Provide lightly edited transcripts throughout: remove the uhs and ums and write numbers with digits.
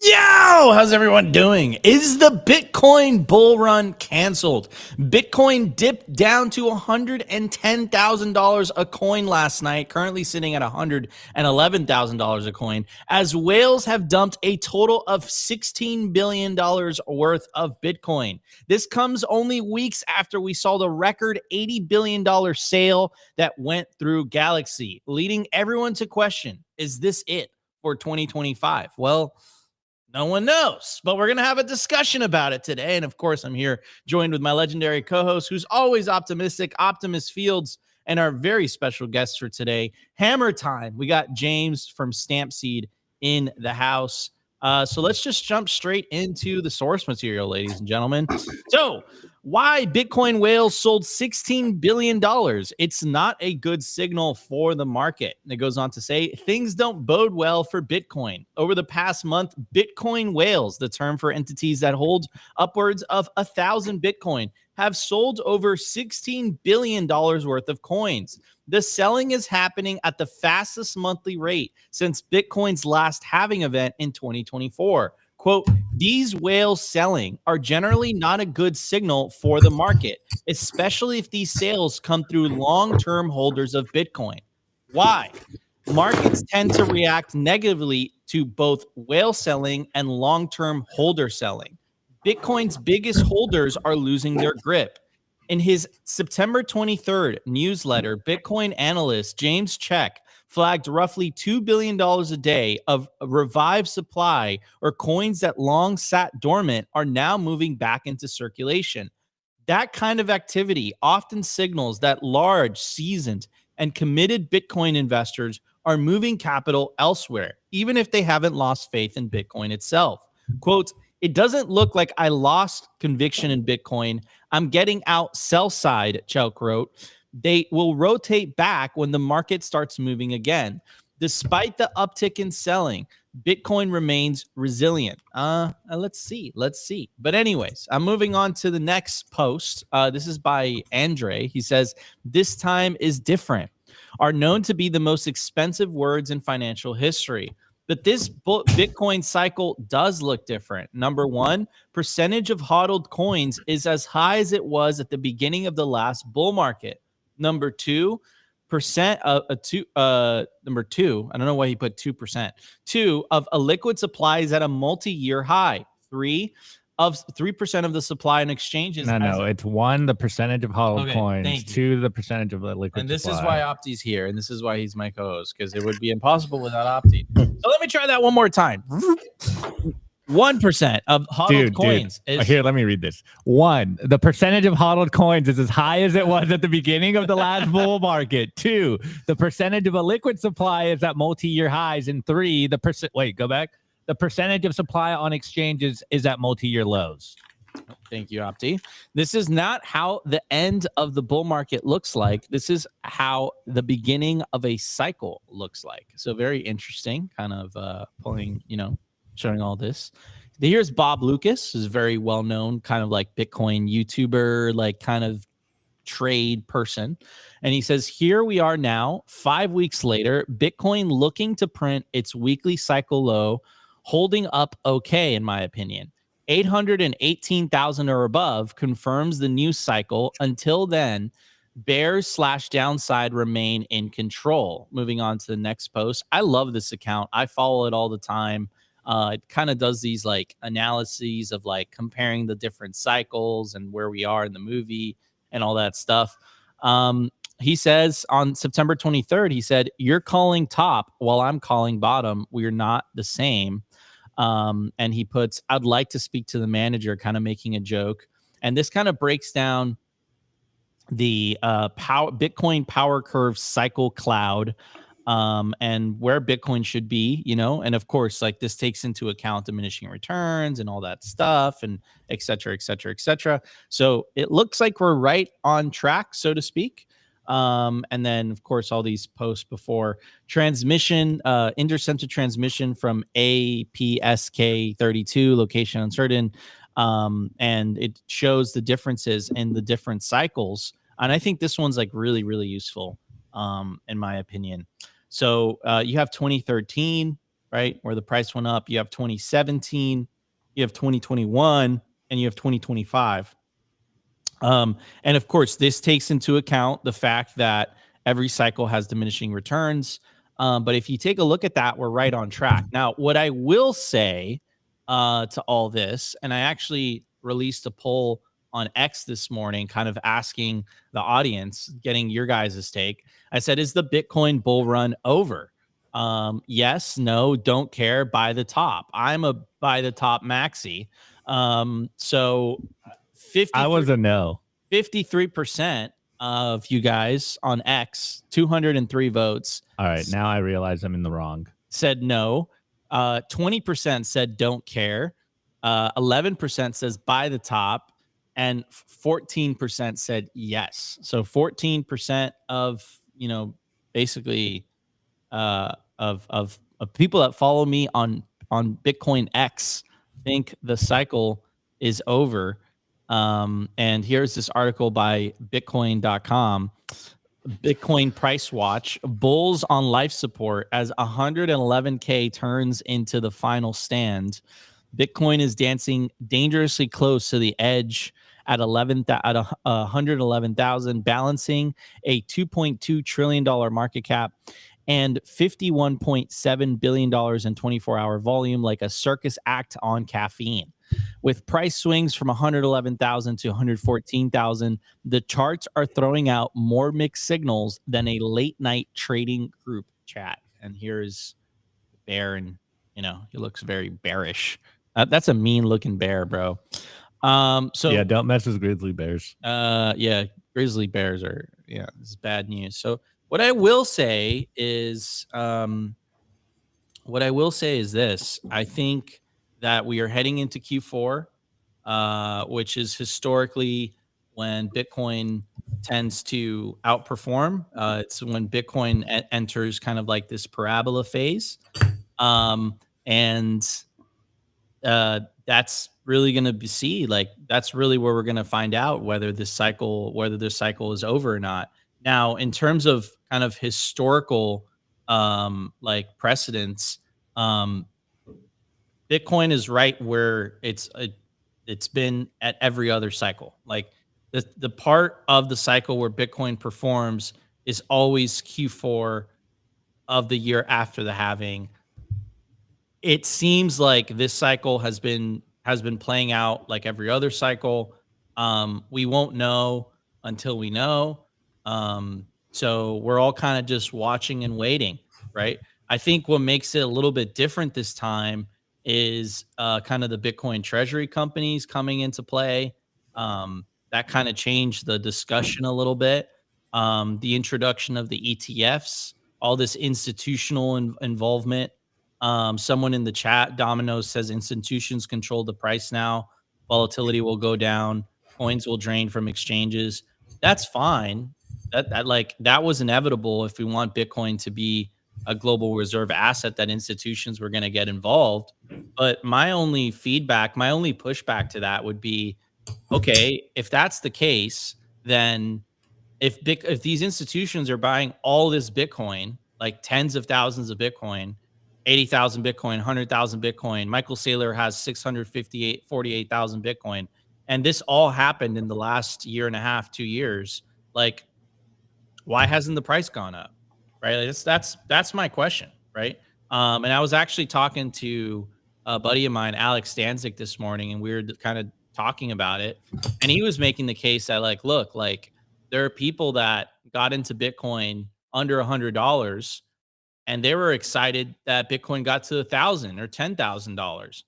Yo, how's everyone doing? Is the Bitcoin bull run canceled? Bitcoin dipped down to $110,000 a coin last night, currently sitting at $111,000 a coin, as whales have dumped a total of $16 billion worth of Bitcoin. This comes only weeks after we saw the record $80 billion sale that went through Galaxy, leading everyone to question, is this it for 2025? Well, no one knows, but we're going to have a discussion about it today. And of course, I'm here joined with my legendary co-host, who's always optimistic, Optimus Fields, and our very special guest for today, Hammer Time. We got James from Stamp Seed in the house. So let's just jump straight into the source material, ladies and gentlemen. So why Bitcoin whales sold $16 billion? It's not a good signal for the market. And it goes on to say, things don't bode well for Bitcoin. Over the past month, Bitcoin whales, the term for entities that hold upwards of 1,000 Bitcoin, have sold over $16 billion worth of coins. The selling is happening at the fastest monthly rate since Bitcoin's last halving event in 2024. Quote, these whales selling are generally not a good signal for the market, especially if these sales come through long-term holders of Bitcoin. Why? Markets tend to react negatively to both whale selling and long-term holder selling. Bitcoin's biggest holders are losing their grip. In his September 23rd newsletter, Bitcoin analyst James Check flagged roughly $2 billion a day of revived supply or coins that long sat dormant are now moving back into circulation. That kind of activity often signals that large, seasoned, and committed Bitcoin investors are moving capital elsewhere, even if they haven't lost faith in Bitcoin itself. Quote, it doesn't look like I lost conviction in Bitcoin. I'm getting out sell side, Chelk wrote. They will rotate back when the market starts moving again. Despite the uptick in selling, Bitcoin remains resilient. Let's see. But anyways, I'm moving on to the next post. This is by Andre. He says, this time is different, are known to be the most expensive words in financial history. But this Bitcoin cycle does look different. Number one, percentage of hodled coins is as high as it was at the beginning of the last bull market. Number two, number two, I don't know why he put 2%. Two, of a liquid supply is at a multi-year high. 3% of the supply in exchanges. No, it's one, the percentage of hodled coins, two, the percentage of the liquid and this supply. is why Opti's here, and this is why he's my co-host, because it would be impossible without Opti. So let me try that one more time. 1% of hodled coins is here. Let me read this. One, the percentage of hodled coins is as high as it was at the beginning of the last bull market. Two, the percentage of a liquid supply is at multi-year highs. And three, the percentage of supply on exchanges is at multi-year lows. Thank you, Opti. This is not how the end of the bull market looks like. This is how the beginning of a cycle looks like. So very interesting, kind of showing all this. Here's Bob Lucas, who's a very well-known kind of like Bitcoin YouTuber, like kind of trade person. And he says, here we are now, 5 weeks later, Bitcoin looking to print its weekly cycle low, holding up okay, in my opinion. 818,000 or above confirms the new cycle. Until then, bears/downside remain in control. Moving on to the next post. I love this account. I follow it all the time. It kind of does these like analyses of like comparing the different cycles and where we are in the movie and all that stuff. He says on September 23rd, he said, you're calling top while I'm calling bottom. We're not the same. And he puts, I'd like to speak to the manager, kind of making a joke. And this kind of breaks down the Bitcoin power curve cycle cloud, and where Bitcoin should be, and of course, like this takes into account diminishing returns and all that stuff, and et cetera, et cetera, et cetera. So it looks like we're right on track, so to speak. And then, of course, all these posts before transmission, intercepted transmission from APSK32, location uncertain. And it shows the differences in the different cycles. And I think this one's like really, really useful, in my opinion. So you have 2013, right? Where the price went up. You have 2017, you have 2021, and you have 2025. And of course, this takes into account the fact that every cycle has diminishing returns. But if you take a look at that, we're right on track. Now, what I will say to all this, and I actually released a poll on X this morning, kind of asking the audience, getting your guys' take. I said, is the Bitcoin bull run over? Yes, no, don't care, buy the top. I'm a buy the top maxi. So I 53 was a no. 53% of you guys on X, 203 votes, All right, now I realize I'm in the wrong. said no. 20% said don't care. 11% says buy the top, and 14% said yes. So 14% of basically of people that follow me on Bitcoin X think the cycle is over. And here's this article by Bitcoin.com. Bitcoin price watch, bulls on life support as 111K turns into the final stand. Bitcoin is dancing dangerously close to the edge at 111,000, balancing a $2.2 trillion market cap and $51.7 billion in 24-hour volume, like a circus act on caffeine. With price swings from 111,000 to 114,000, the charts are throwing out more mixed signals than a late night trading group chat. And here's Bear, and he looks very bearish. That's a mean looking bear, bro. So yeah, don't mess with grizzly bears. yeah, grizzly bears are this is bad news. So what I will say is this. I think that we are heading into Q4, which is historically when Bitcoin tends to outperform. It's when Bitcoin enters kind of like this parabola phase. And that's really going to be that's really where we're going to find out whether this cycle is over or not. Now, in terms of kind of historical like precedents, um Bitcoin is right where it's been at every other cycle. Like the part of the cycle where Bitcoin performs is always Q4 of the year after the halving. It seems like this cycle has been playing out like every other cycle. We won't know until we know. So we're all kind of just watching and waiting, right? I think what makes it a little bit different this time is kind of the Bitcoin Treasury companies coming into play. That kind of changed the discussion a little bit. The introduction of the ETFs, all this institutional involvement. Someone in the chat, Domino's, says institutions control the price now. Volatility will go down. Coins will drain from exchanges. That's fine. That was inevitable if we want Bitcoin to be a global reserve asset, that institutions were going to get involved. But my only pushback to that would be, okay, if that's the case, then if these institutions are buying all this Bitcoin, like tens of thousands of Bitcoin, 80,000 Bitcoin, 100,000 Bitcoin, Michael Saylor has 648,48,000 Bitcoin, and this all happened in the last year and a half, 2 years. Like, why hasn't the price gone up? Right? Like, that's my question, right? And I was actually talking to a buddy of mine, Alex Stanzik, this morning, and we were kind of talking about it. And he was making the case that, like, look, like there are people that got into Bitcoin under $100, and they were excited that Bitcoin got to $1,000 or $10,000.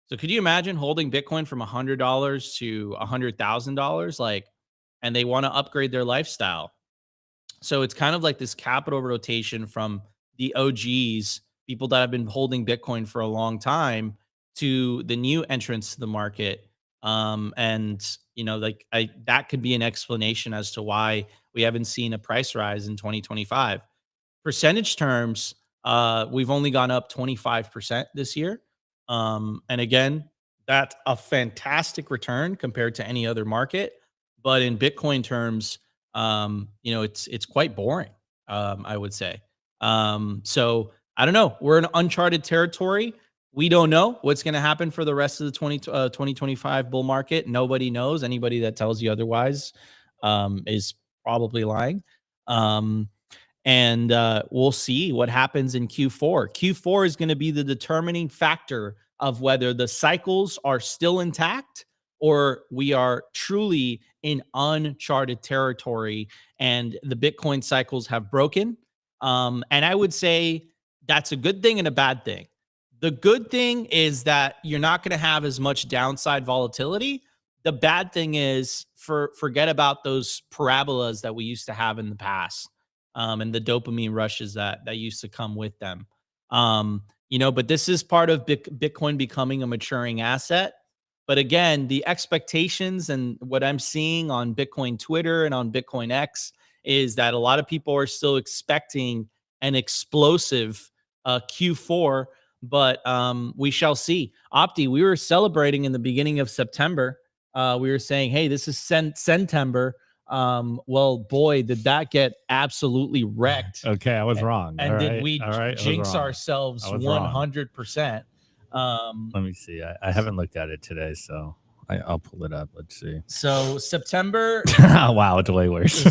So could you imagine holding Bitcoin from $100 to $100,000, like, and they want to upgrade their lifestyle? So it's kind of like this capital rotation from the OGs, people that have been holding Bitcoin for a long time, to the new entrants to the market. And like that could be an explanation as to why we haven't seen a price rise in 2025. Percentage terms, we've only gone up 25% this year. And again, that's a fantastic return compared to any other market. But in Bitcoin terms, it's quite boring, I would say. So I don't know. We're in uncharted territory. We don't know what's going to happen for the rest of the 2025 bull market. Nobody knows. Anybody that tells you otherwise is probably lying. And we'll see what happens in Q4. Q4 is going to be the determining factor of whether the cycles are still intact or we are truly in uncharted territory and the Bitcoin cycles have broken. And I would say that's a good thing and a bad thing. The good thing is that you're not going to have as much downside volatility. The bad thing is forget about those parabolas that we used to have in the past, and the dopamine rushes that used to come with them. But this is part of Bitcoin becoming a maturing asset. But again, the expectations and what I'm seeing on Bitcoin Twitter and on Bitcoin X is that a lot of people are still expecting an explosive Q4. But we shall see. Opti, we were celebrating in the beginning of September. We were saying, hey, this is September. Well, boy, did that get absolutely wrecked. Okay, I was wrong. And all did right, we all right, jinx ourselves 100%? Let me see. I haven't looked at it today, so I'll pull it up. Let's see. So September. Wow, it's way worse.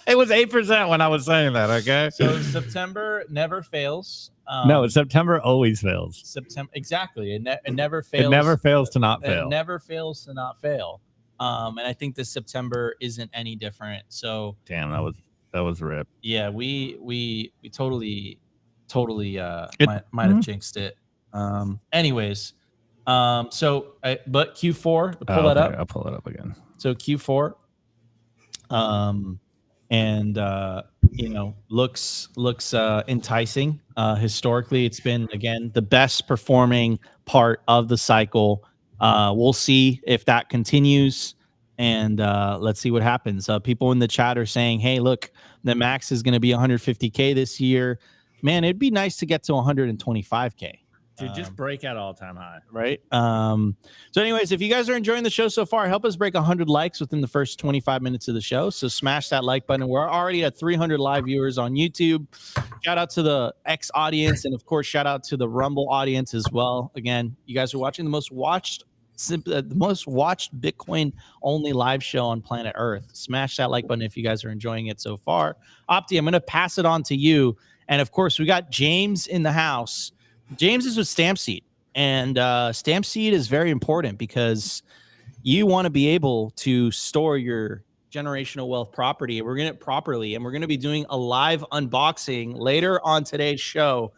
It was 8% when I was saying that. Okay. So September never fails. No, September always fails. September, exactly. It never fails. It never fails to not fail. It never fails to not fail. And I think this September isn't any different. So damn, that was rip. Yeah, we totally might have jinxed it. Anyways, but Q4, pull that up. I'll pull it up again. So Q4, looks enticing. Historically, it's been, again, the best performing part of the cycle. We'll see if that continues, and let's see what happens. People in the chat are saying, hey, look, the max is going to be 150K this year. Man, it'd be nice to get to 125K. Dude, just break out all-time high. Right. So anyways, if you guys are enjoying the show so far, help us break 100 likes within the first 25 minutes of the show. So smash that like button. We're already at 300 live viewers on YouTube. Shout out to the X audience. And of course, shout out to the Rumble audience as well. Again, you guys are watching the most watched Bitcoin only live show on planet Earth. Smash that like button if you guys are enjoying it so far. Opti, I'm going to pass it on to you. And of course, we got James in the house. James is with Stampseed, and Stampseed is very important because you want to be able to store your generational wealth property. We're going to properly, and we're going to be doing a live unboxing later on today's show.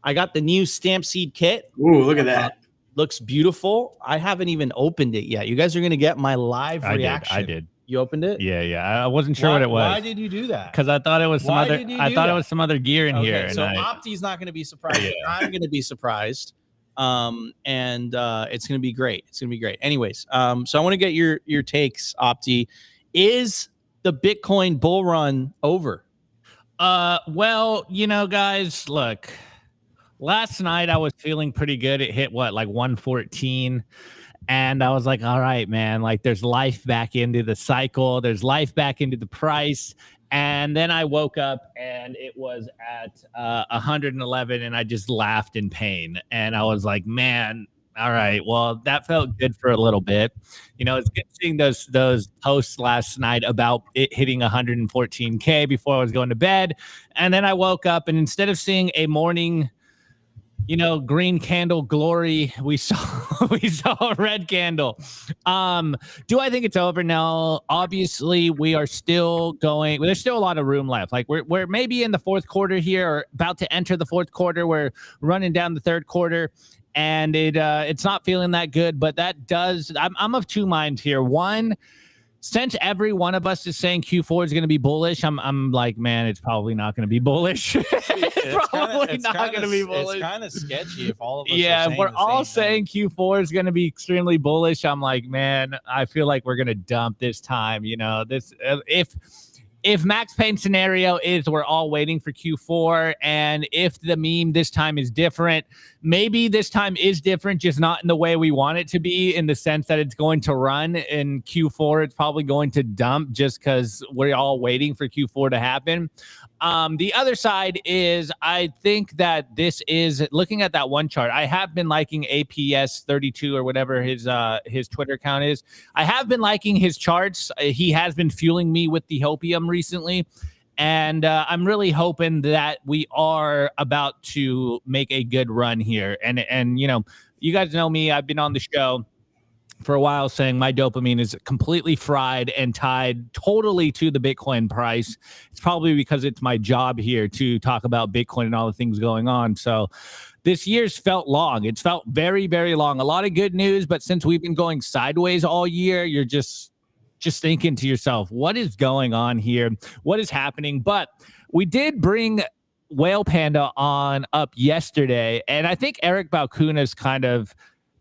I got the new Stampseed kit. Ooh, look at that. Looks beautiful. I haven't even opened it yet. You guys are going to get my live reaction. I did. You opened it? Yeah. I wasn't sure what it was. Why did you do that? Because I thought it was some other. I thought it was some other gear in here. So Opti's not going to be surprised. Yeah. I'm going to be surprised. And it's going to be great. It's going to be great. Anyways, so I want to get your takes, Opti. Is the Bitcoin bull run over? Well, guys, look. Last night I was feeling pretty good. It hit like 114. And I was like, all right, man, like there's life back into the cycle. There's life back into the price. And then I woke up and it was at 111 and I just laughed in pain. And I was like, man, all right, well, that felt good for a little bit. It's good seeing those posts last night about it hitting 114K before I was going to bed. And then I woke up and instead of seeing a morning green candle glory, we saw a red candle. Do I think it's over? No. Obviously, we are still going. There's still a lot of room left. Like we're maybe in the fourth quarter here, or about to enter the fourth quarter. We're running down the third quarter, and it's not feeling that good. But that does. I'm of two minds here. One, since every one of us is saying Q4 is going to be bullish, I'm like, man, it's probably not going to be bullish. It's probably not going to be bullish. It's kind of sketchy if all of us if we're all saying Q4 is going to be extremely bullish. I'm like, man, I feel like we're going to dump this time. This if Max Payne scenario is we're all waiting for Q4, and if the meme this time is different, maybe this time is different, just not in the way we want it to be, in the sense that it's going to run in Q4. It's probably going to dump just because we're all waiting for Q4 to happen. The other side is, I think that this is, looking at that one chart, I have been liking APS32 or whatever his Twitter account is. I have been liking his charts. He has been fueling me with the hopium recently. And I'm really hoping that we are about to make a good run here. And you know, you guys know me. I've been on the show for a while saying my dopamine is completely fried and tied totally to the Bitcoin price. It's probably because it's my job here to talk about Bitcoin and all the things going on. So this year's felt long. It's felt very, very long. A lot of good news, but since we've been going sideways all year, you're just thinking to yourself, what is going on here? What is happening? But we did bring Whale Panda on up yesterday, and I think Eric Balchunas kind of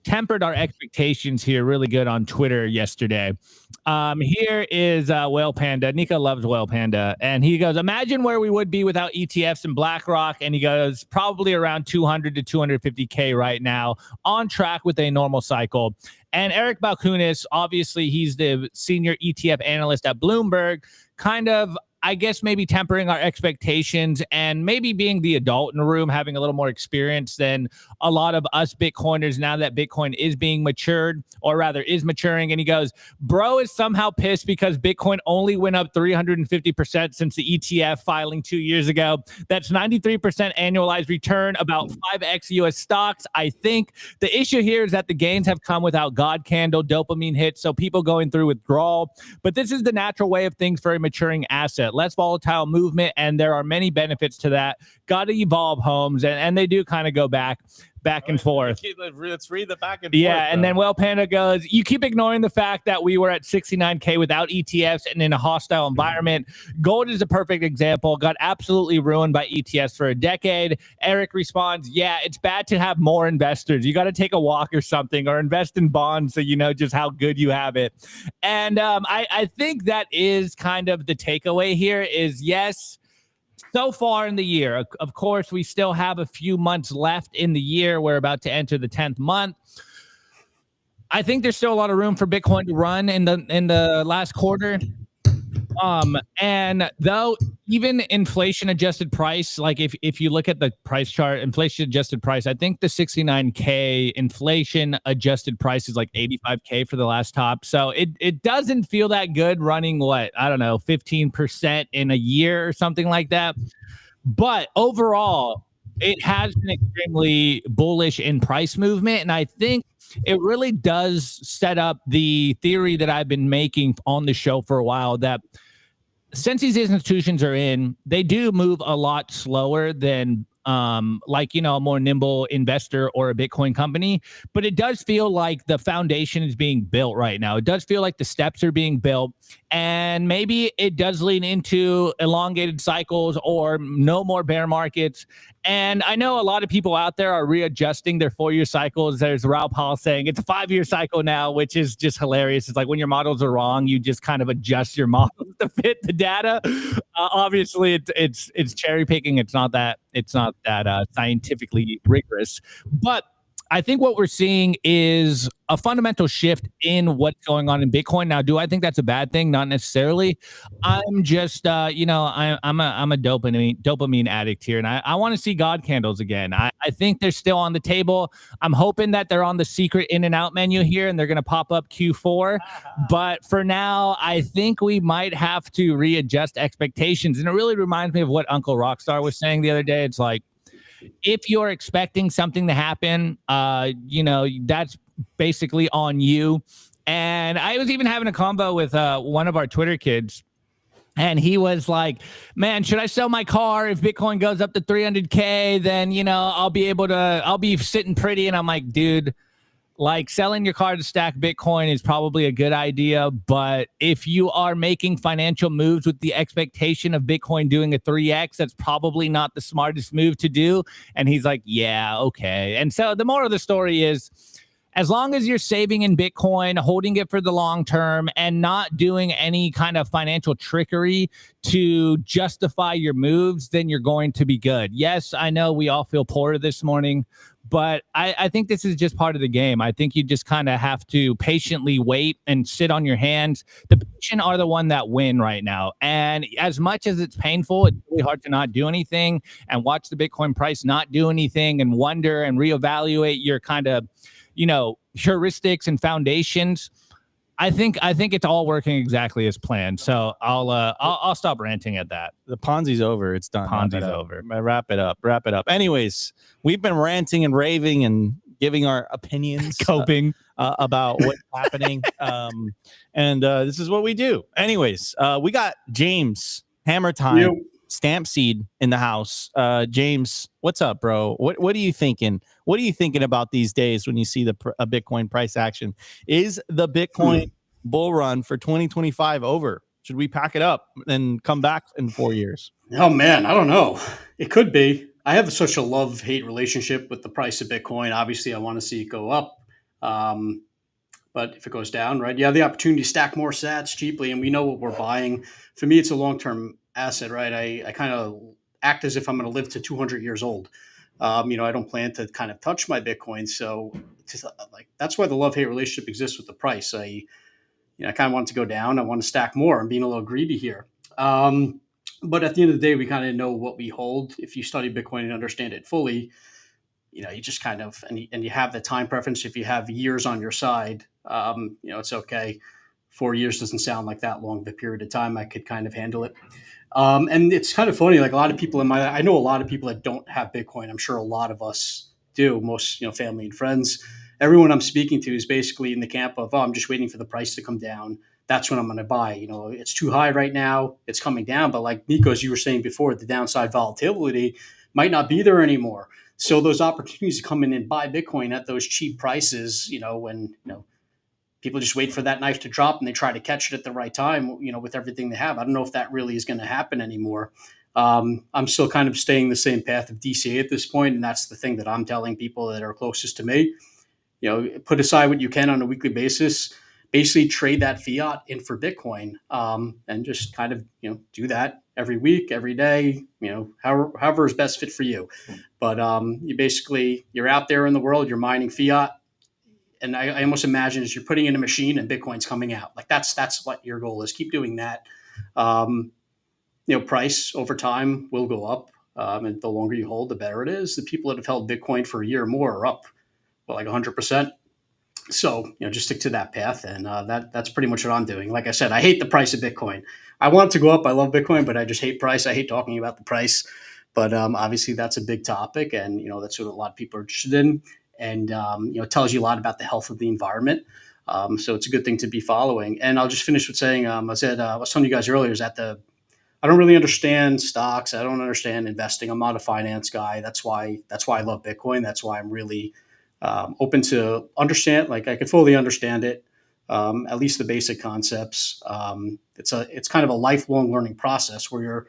tempered our expectations here really good on Twitter yesterday. Here is Whale Panda. Nico loves Whale Panda. And he goes, imagine where we would be without ETFs and BlackRock. And he goes, probably around 200 to 250K right now, on track with a normal cycle. And Eric Balchunas, obviously, he's the senior ETF analyst at Bloomberg, kind of, I guess, maybe tempering our expectations and maybe being the adult in the room, having a little more experience than a lot of us Bitcoiners now that Bitcoin is being matured, or rather is maturing. And he goes, bro is somehow pissed because Bitcoin only went up 350% since the ETF filing 2 years ago. That's 93% annualized return, about 5x US stocks. I think the issue here is that the gains have come without God candle dopamine hits, so people going through withdrawal. But this is the natural way of things for a maturing asset. Less volatile movement, and there are many benefits to that. Got to evolve, Holmes, and they do kind of go back and forth. Let's read the back and forth. Yeah, and then Well Panda goes, you keep ignoring the fact that we were at 69K without ETFs and in a hostile environment. Gold is a perfect example. Got absolutely ruined by ETFs for a decade. Eric responds, yeah, it's bad to have more investors. You got to take a walk or something, or invest in bonds so you know just how good you have it. And I think that is kind of the takeaway here is, yes, so far in the year, of course, we still have a few months left in the year. We're about to enter the 10th month. I think there's still a lot of room for Bitcoin to run in the last quarter. And though even inflation adjusted price, like if you look at the price chart, inflation adjusted price, I think the 69K inflation adjusted price is like 85K for the last top. So it doesn't feel that good running, what, I don't know, 15% in a year or something like that. But overall, it has been extremely bullish in price movement. And I think it really does set up the theory that I've been making on the show for a while, that since these institutions are in, they do move a lot slower than like, you know, a more nimble investor or a Bitcoin company. But it does feel like the foundation is being built right now. It does feel like the steps are being built, and maybe it does lean into elongated cycles or no more bear markets. And I know a lot of people out there are readjusting their 4-year cycles. There's Raul Paul saying it's a 5-year cycle now, which is just hilarious. It's like when your models are wrong, you just kind of adjust your models to fit the data. Obviously, it's cherry picking. It's not that scientifically rigorous, but I think what we're seeing is a fundamental shift in what's going on in Bitcoin. Now, do I think that's a bad thing? Not necessarily. I'm just, I'm a dopamine addict here, and I want to see God candles again. I think they're still on the table. I'm hoping that they're on the secret in and out menu here, and they're going to pop up Q4. But for now, I think we might have to readjust expectations. And it really reminds me of what Uncle Rockstar was saying the other day. It's like, if you're expecting something to happen, that's basically on you. And I was even having a combo with one of our Twitter kids, and he was like, man, should I sell my car? If Bitcoin goes up to 300K, then, I'll be sitting pretty. And I'm like, dude, like, selling your car to stack Bitcoin is probably a good idea. But if you are making financial moves with the expectation of Bitcoin doing a 3X, that's probably not the smartest move to do. And he's like, yeah, okay. And so the moral of the story is, as long as you're saving in Bitcoin, holding it for the long term, and not doing any kind of financial trickery to justify your moves, then you're going to be good. Yes, I know we all feel poor this morning, but I think this is just part of the game. I think you just kind of have to patiently wait and sit on your hands. The patient are the one that win right now. And as much as it's painful, it's really hard to not do anything and watch the Bitcoin price not do anything and wonder and reevaluate your kind of, heuristics and foundations. I think it's all working exactly as planned. So I'll stop ranting at that. The Ponzi's over. It's done. Ponzi's over. Wrap it up. Anyways, we've been ranting and raving and giving our opinions, coping about what's happening. And this is what we do. Anyways, we got James Hammer Time Stamp Seed in the house. James, what's up, bro? What are you thinking? What are you thinking about these days when you see the Bitcoin price action? Is the Bitcoin bull run for 2025 over? Should we pack it up and come back in 4 years? Oh man, I don't know. It could be. I have such a love-hate relationship with the price of Bitcoin. Obviously, I want to see it go up. But if it goes down, right, you have the opportunity to stack more sats cheaply, and we know what we're buying. For me, it's a long-term asset, right? I kind of act as if I'm going to live to 200 years old. I don't plan to kind of touch my Bitcoin. So that's why the love-hate relationship exists with the price. I kind of want it to go down. I want to stack more. I'm being a little greedy here. But at the end of the day, we kind of know what we hold. If you study Bitcoin and understand it fully, you just kind of, and you have the time preference. If you have years on your side, it's okay. 4 years doesn't sound like that long of a period of time. I could kind of handle it. And it's kind of funny, like a lot of people I know a lot of people that don't have Bitcoin. I'm sure a lot of us do, most, family and friends. Everyone I'm speaking to is basically in the camp of, I'm just waiting for the price to come down. That's when I'm going to buy. It's too high right now. It's coming down. But like Nico, as you were saying before, the downside volatility might not be there anymore. So those opportunities to come in and buy Bitcoin at those cheap prices, when, people just wait for that knife to drop and they try to catch it at the right time, with everything they have. I don't know if that really is going to happen anymore. I'm still kind of staying the same path of DCA at this point, and that's the thing that I'm telling people that are closest to me. Put aside what you can on a weekly basis, basically trade that fiat in for Bitcoin, and just kind of, do that every week, every day, however is best fit for you. But you're out there in the world, you're mining fiat. And I almost imagine as you're putting in a machine and Bitcoin's coming out. Like that's what your goal is. Keep doing that. Price over time will go up. And the longer you hold, the better it is. The people that have held Bitcoin for a year or more are up, like 100%. So, just stick to that path. And that's pretty much what I'm doing. Like I said, I hate the price of Bitcoin. I want it to go up. I love Bitcoin, but I just hate price. I hate talking about the price. But obviously that's a big topic. And, that's what a lot of people are interested in. And, it tells you a lot about the health of the environment. So it's a good thing to be following. And I'll just finish with saying, I was telling you guys earlier, I don't really understand stocks. I don't understand investing. I'm not a finance guy. That's why I love Bitcoin. That's why I'm really open to understand. Like I can fully understand it, at least the basic concepts. It's kind of a lifelong learning process where you're,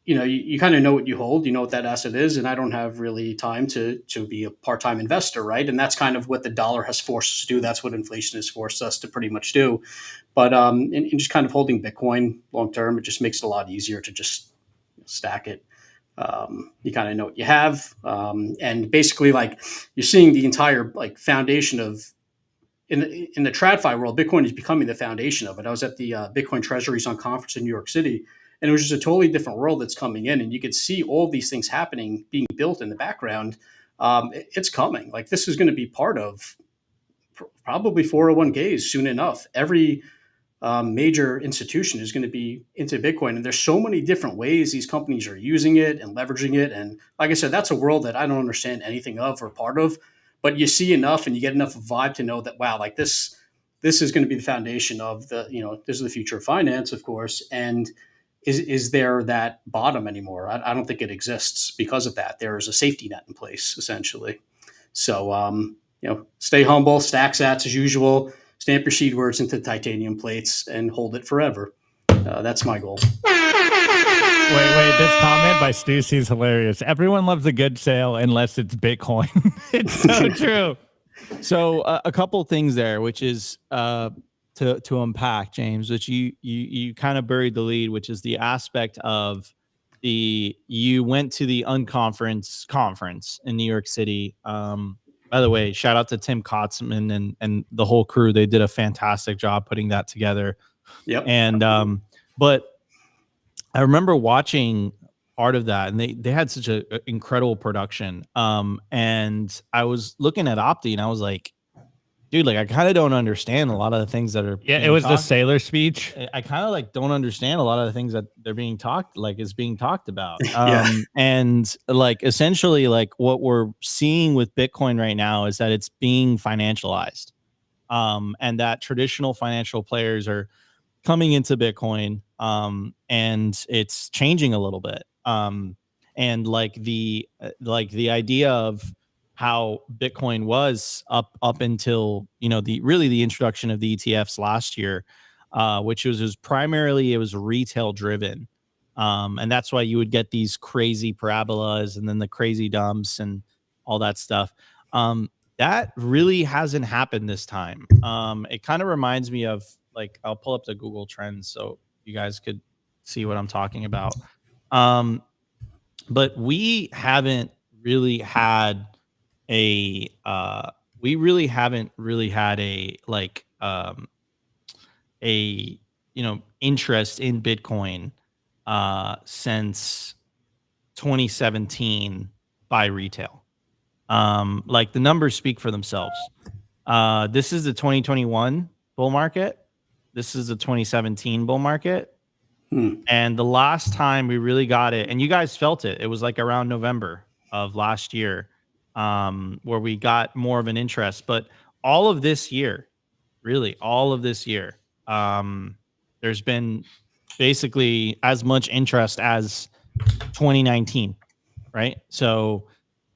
you kind of know what you hold, what that asset is. And I don't have really time to be a part-time investor, right? And that's kind of what the dollar has forced us to do. That's what inflation has forced us to pretty much do. But in just kind of holding Bitcoin long-term, it just makes it a lot easier to just stack it. You kind of know what you have. And basically like you're seeing the entire like foundation of, in the TradFi world, Bitcoin is becoming the foundation of it. I was at the Bitcoin Treasuries on conference in New York City. And it was just a totally different world that's coming in. And you could see all of these things happening, being built in the background. It's coming. Like this is going to be part of probably 401ks soon enough. Every major institution is going to be into Bitcoin. And there's so many different ways these companies are using it and leveraging it. And like I said, that's a world that I don't understand anything of or part of. But you see enough and you get enough vibe to know that, wow, like this is going to be the foundation of this is the future of finance, of course. And is there that bottom anymore? I don't think it exists because of that. There is a safety net in place, essentially. So, stay humble, stack sats as usual, stamp your seed words into titanium plates, and hold it forever. That's my goal. Wait, this comment by Stussy is hilarious. Everyone loves a good sale unless it's Bitcoin. It's so true. So a couple things there, which is to unpack, James, which you kind of buried the lead, which is the aspect of you went to the unconference conference in New York City. By the way, shout out to Tim Kotzman and the whole crew. They did a fantastic job putting that together. Yep. And but I remember watching part of that, and they had such a incredible production. And I was looking at Opti, and I was like, dude, like I kind of don't understand a lot of the things that are. Yeah, it was the sailor speech. I kind of like don't understand a lot of the things that they're being talked about. Yeah. And like essentially, like what we're seeing with Bitcoin right now is that it's being financialized, and that traditional financial players are coming into Bitcoin, and it's changing a little bit. And like the idea of how Bitcoin was up until, you know, the introduction of the ETFs last year, which was primarily, it was retail driven. And that's why you would get these crazy parabolas and then the crazy dumps and all that stuff. That really hasn't happened this time. It kind of reminds me of, like, I'll pull up the Google Trends so you guys could see what I'm talking about. But we haven't really had a interest in Bitcoin since 2017 by retail. Like the numbers speak for themselves. This is the 2021 bull market. This is the 2017 bull market. And the last time we really got it, and you guys felt it, it was like around November of last year, where we got more of an interest. But all of this year, there's been basically as much interest as 2019, right? So,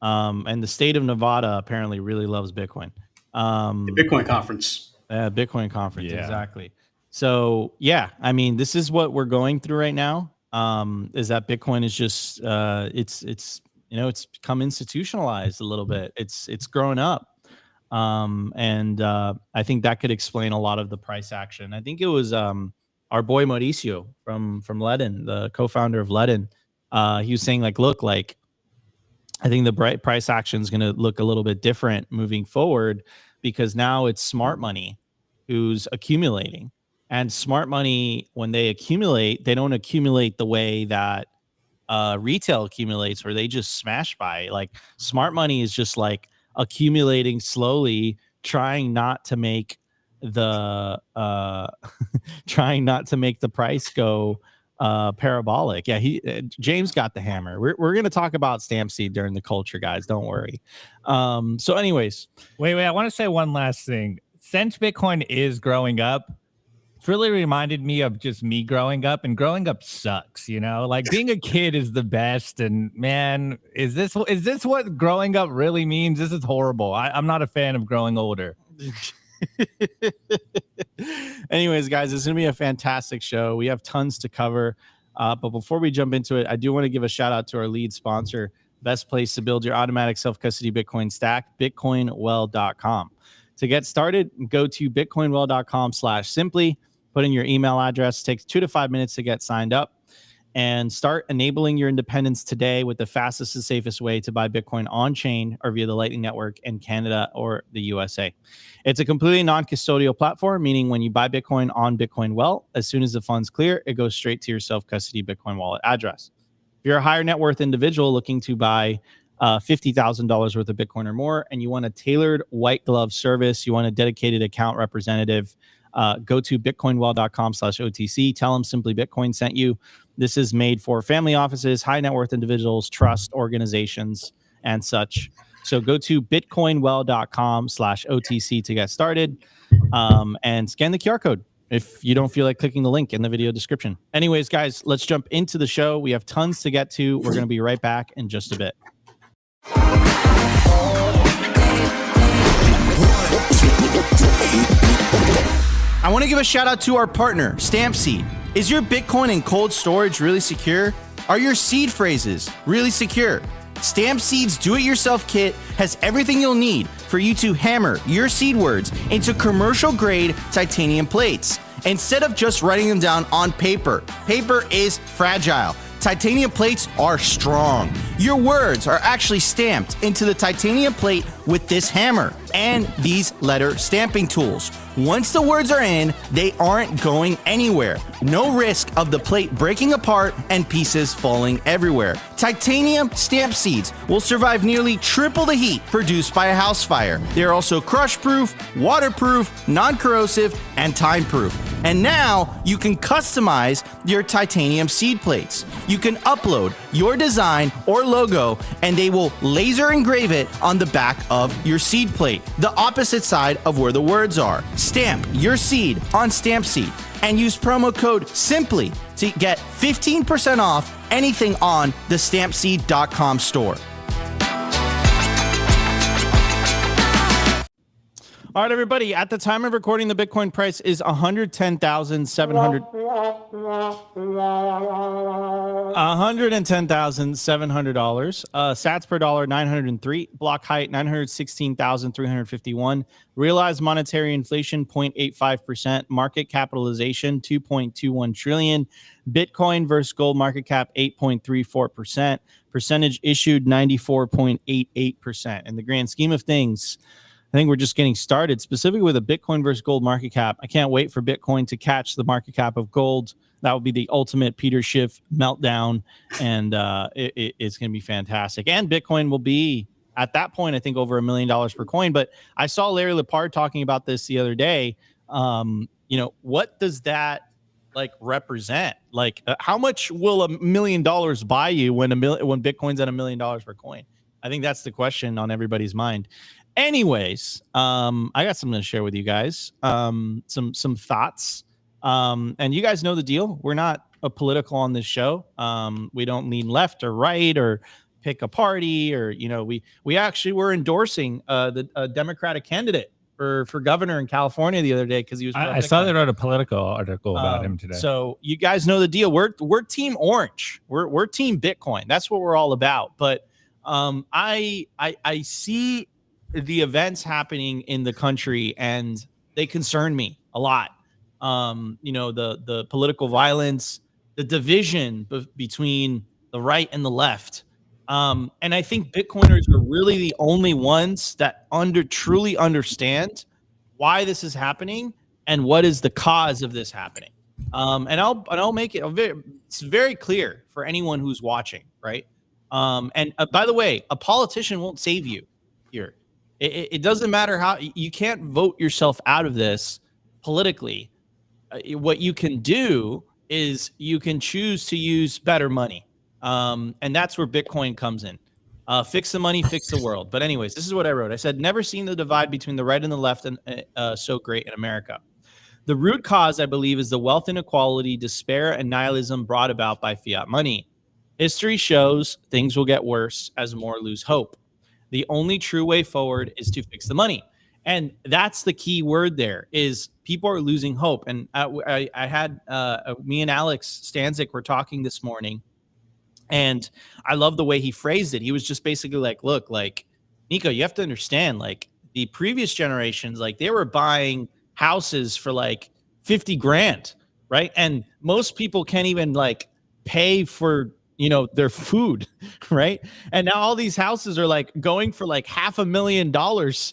and the state of Nevada apparently really loves Bitcoin. The Bitcoin conference. Bitcoin conference, yeah. Exactly. So yeah, I mean, this is what we're going through right now. Is that Bitcoin is just it's become institutionalized a little bit. It's grown up, and I think that could explain a lot of the price action. I think it was our boy Mauricio from Ledin, the co-founder of Ledin. He was saying, like, look, like, I think the price action is going to look a little bit different moving forward, because now it's smart money who's accumulating. And smart money, when they accumulate, they don't accumulate the way that retail accumulates, where they just smash buy. Like, smart money is just like accumulating slowly, trying not to make the price go parabolic. Yeah, James got the hammer. We're gonna talk about stamp seed during the culture, guys. Don't worry. So anyways, wait, I want to say one last thing. Since Bitcoin is growing up, it's really reminded me of just me growing up, and growing up sucks, you know, like being a kid is the best. And man, is this what growing up really means? This is horrible. I'm not a fan of growing older. Anyways, guys, it's gonna be a fantastic show. We have tons to cover, but before we jump into it, I do want to give a shout out to our lead sponsor, best place to build your automatic self-custody Bitcoin stack, bitcoinwell.com. To get started, go to bitcoinwell.com/simply, put in your email address. It takes 2 to 5 minutes to get signed up, and start enabling your independence today with the fastest and safest way to buy Bitcoin on chain or via the Lightning Network in Canada or the USA. It's a completely non-custodial platform, meaning when you buy Bitcoin on Bitcoin Well, as soon as the funds clear, it goes straight to your self-custody Bitcoin wallet address. If you're a higher net worth individual looking to buy $50,000 worth of Bitcoin or more, and you want a tailored white glove service, you want a dedicated account representative, go to bitcoinwell.com/OTC. Tell them Simply Bitcoin sent you. This is made for family offices, high net worth individuals, trust organizations, and such. So go to bitcoinwell.com/OTC to get started, and scan the QR code if you don't feel like clicking the link in the video description. Anyways, guys, let's jump into the show. We have tons to get to. We're going to be right back in just a bit. I want to give a shout out to our partner, StampSeed. Is your Bitcoin in cold storage really secure? Are your seed phrases really secure? Stamp Seed's do-it-yourself kit has everything you'll need for you to hammer your seed words into commercial-grade titanium plates. Instead of just writing them down on paper, paper is fragile. Titanium plates are strong. Your words are actually stamped into the titanium plate with this hammer and these letter stamping tools. Once the words are in, they aren't going anywhere. No risk of the plate breaking apart and pieces falling everywhere. Titanium stamp seeds will survive nearly triple the heat produced by a house fire. They are also crush-proof, waterproof, non-corrosive, and time-proof. And now you can customize your titanium seed plates. You can upload your design or logo and they will laser engrave it on the back of your seed plate, the opposite side of where the words are. Stamp your seed on Stamp Seed and use promo code SIMPLY to get 15% off anything on the stampseed.com store. All right, everybody. At the time of recording, the Bitcoin price is $110,700. Sats per dollar 903. Block height 916,351. Realized monetary inflation 0.85%. Market capitalization 2.21 trillion. Bitcoin versus gold market cap 8.34%. Percentage issued 94.88%. In the grand scheme of things, I think we're just getting started, specifically with a Bitcoin versus gold market cap. I can't wait for Bitcoin to catch the market cap of gold. That would be the ultimate Peter Schiff meltdown, and it's going to be fantastic. And Bitcoin will be, at that point, I think, over $1 million per coin. But I saw Larry Lepard talking about this the other day. What does that represent? How much will $1 million buy you when Bitcoin's at $1 million per coin? I think that's the question on everybody's mind. Anyways, I got something to share with you guys. Some thoughts. And you guys know the deal. We're not political on this show. We don't lean left or right or pick a party, or we actually were endorsing the Democratic candidate for governor in California the other day because he was. I saw they wrote a political article about him today. So you guys know the deal. We're Team Orange. We're Team Bitcoin. That's what we're all about. But I see the events happening in the country, and they concern me a lot. The political violence, the division between the right and the left. And I think Bitcoiners are really the only ones that truly understand why this is happening and what is the cause of this happening. And I'll make it it's very clear for anyone who's watching, right? And by the way, a politician won't save you here. It doesn't matter how you can't vote yourself out of this politically. What you can do is you can choose to use better money. And that's where Bitcoin comes in. Fix the money, fix the world. But anyways, this is what I wrote. I said, never seen the divide between the right and the left so great in America. The root cause, I believe, is the wealth inequality, despair, and nihilism brought about by fiat money. History shows things will get worse as more lose hope. The only true way forward is to fix the money. And that's the key word there, is people are losing hope. And I had me and Alex Stanzik were talking this morning, and I love the way he phrased it. He was just basically like, look, Nico, you have to understand, the previous generations, they were buying houses for 50 grand, right? And most people can't even pay for their food, right? And now all these houses are going for $500,000,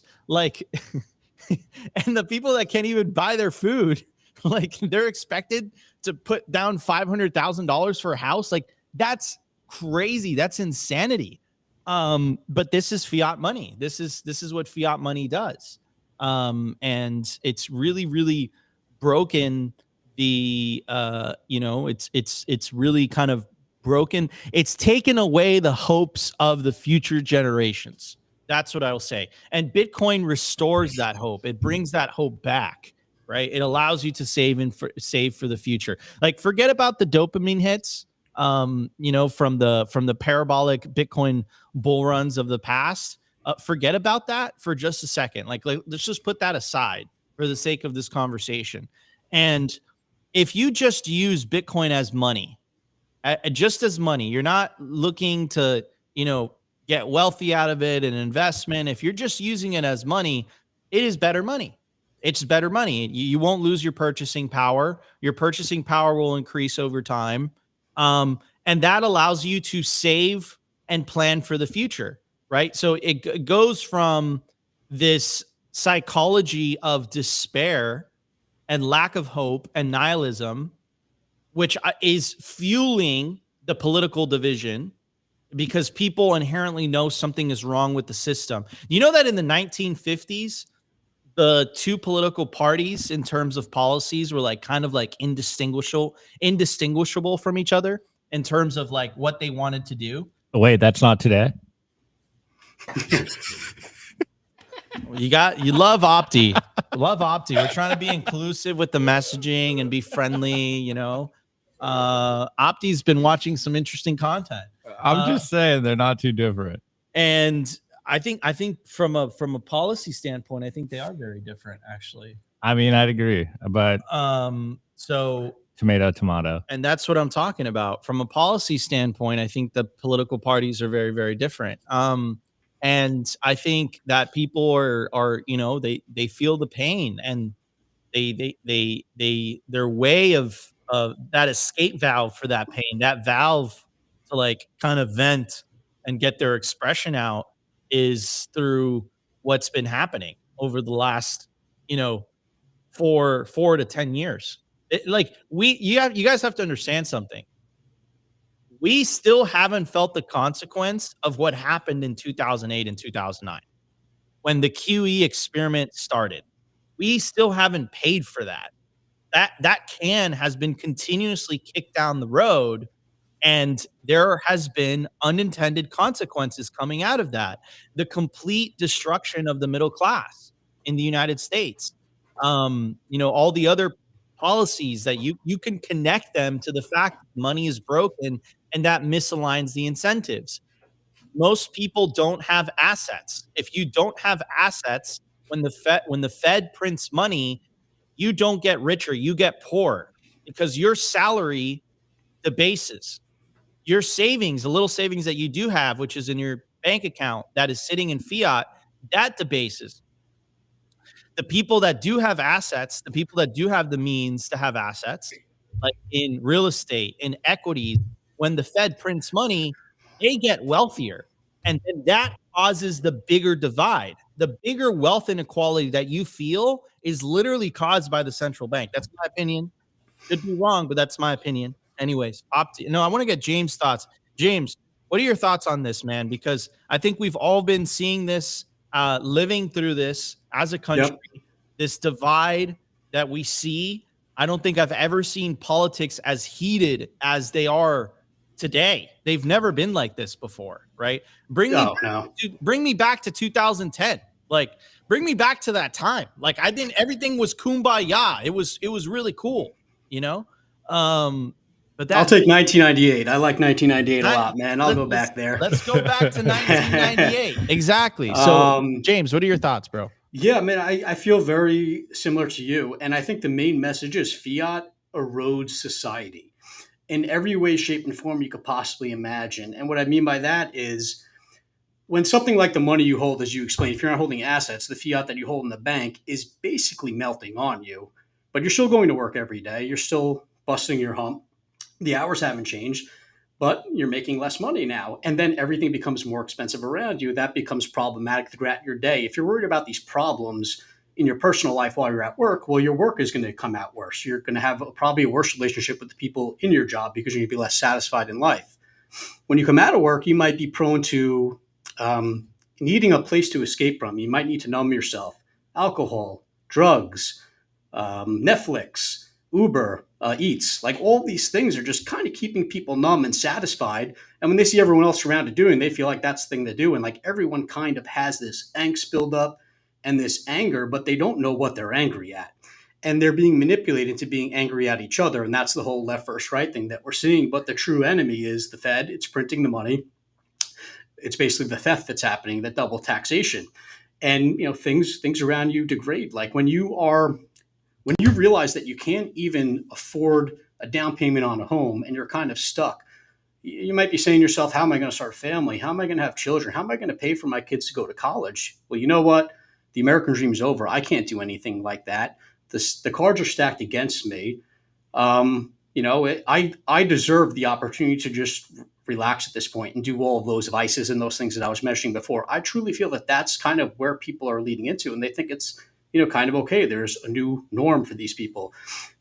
and the people that can't even buy their food, they're expected to put down $500,000 for a house. That's crazy. That's insanity. But this is fiat money. This is what fiat money does. And it's really, really broken the it's really kind of broken. It's taken away the hopes of the future generations. That's what I will say. And Bitcoin restores that hope. It brings that hope back, right? It allows you to save for the future. Forget about the dopamine hits, from the parabolic Bitcoin bull runs of the past. Forget about that for just a second. Let's just put that aside for the sake of this conversation. And if you just use Bitcoin as money, just as money, you're not looking to, get wealthy out of it, an investment. If you're just using it as money, it is better money. It's better money. You won't lose your purchasing power. Your purchasing power will increase over time. And that allows you to save and plan for the future, right? So it goes from this psychology of despair and lack of hope and nihilism, which is fueling the political division because people inherently know something is wrong with the system. You know that in the 1950s, the two political parties in terms of policies were like kind of like indistinguishable from each other in terms of like what they wanted to do. Wait, that's not today. You love Opti. Love Opti. We're trying to be inclusive with the messaging and be friendly, you know. Opti's been watching some interesting content. I'm just saying they're not too different. And I think from a policy standpoint, I think they are very different, actually. I mean, I'd agree, but so tomato. And that's what I'm talking about. From a policy standpoint, I think the political parties are very, very different. And I think that people are you know, they feel the pain, and their way of that escape valve for that pain, that valve to like kind of vent and get their expression out, is through what's been happening over the last, you know, 4 to 10 years. You guys have to understand something. We still haven't felt the consequence of what happened in 2008 and 2009 when the QE experiment started. We still haven't paid for that. That can has been continuously kicked down the road, and there has been unintended consequences coming out of that. The complete destruction of the middle class in the United States. You know, all the other policies that you can connect them to the fact that money is broken and that misaligns the incentives. Most people don't have assets. If you don't have assets, when the Fed prints money, you don't get richer, you get poorer, because your salary debases. Your savings, the little savings that you do have, which is in your bank account that is sitting in fiat, that debases. The people that do have assets, the people that do have the means to have assets, like in real estate, in equities, when the Fed prints money, they get wealthier. And then that causes the bigger divide. The bigger wealth inequality that you feel is literally caused by the central bank. That's my opinion. Could be wrong, but that's my opinion. Anyways, I want to get James' thoughts. James, what are your thoughts on this, man? Because I think we've all been seeing this, living through this as a country, this divide that we see. I don't think I've ever seen politics as heated as they are today. They've never been like this before, right? Bring me back to 2010. Like, bring me back to that time. Like, I didn't. Everything was kumbaya. It was really cool, you know. But I'll take 1998. I like 1998 a lot, man. I'll go back there. Let's go back to 1998. Exactly. So, James, what are your thoughts, bro? Yeah, man, I feel very similar to you. And I think the main message is fiat erodes society in every way, shape, and form you could possibly imagine. And what I mean by that is when something like the money you hold, as you explained, if you're not holding assets, the fiat that you hold in the bank is basically melting on you. But you're still going to work every day. You're still busting your hump. The hours haven't changed, but you're making less money now. And then everything becomes more expensive around you. That becomes problematic throughout your day. If you're worried about these problems in your personal life while you're at work, well, your work is going to come out worse. You're going to have probably a worse relationship with the people in your job because you're going to be less satisfied in life. When you come out of work, you might be prone to needing a place to escape from. You might need to numb yourself. Alcohol, drugs, Netflix, Uber, Eats, like all these things are just kind of keeping people numb and satisfied. And when they see everyone else around it doing, they feel like that's the thing to do. And like everyone kind of has this angst build up and this anger, but they don't know what they're angry at. And they're being manipulated into being angry at each other. And that's the whole left versus right thing that we're seeing. But the true enemy is the Fed. It's printing the money. It's basically the theft that's happening, the double taxation. And you know, things around you degrade. Like when you realize that you can't even afford a down payment on a home and you're kind of stuck, you might be saying to yourself, how am I going to start a family? How am I going to have children? How am I going to pay for my kids to go to college? Well, you know what? The American dream is over. I can't do anything like that. The cards are stacked against me. I deserve the opportunity to just relax at this point and do all of those vices and those things that I was mentioning before. I truly feel that that's kind of where people are leading into, and they think it's, kind of okay. There's a new norm for these people.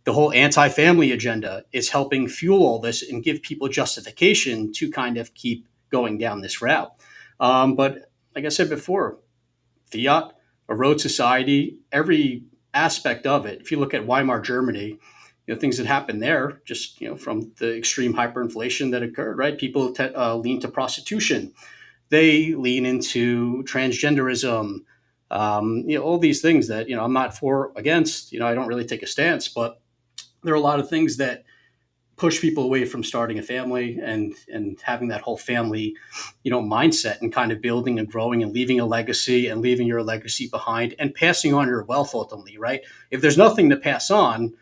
The whole anti-family agenda is helping fuel all this and give people justification to kind of keep going down this route. But like I said before, fiat, a road society, every aspect of it. If you look at Weimar Germany, things that happened there, just from the extreme hyperinflation that occurred, right? People lean to prostitution, they lean into transgenderism, all these things that I'm not for, against. I don't really take a stance, but there are a lot of things that push people away from starting a family and having that whole family, mindset, and kind of building and growing and leaving a legacy and leaving your legacy behind and passing on your wealth ultimately, right? If there's nothing to pass on,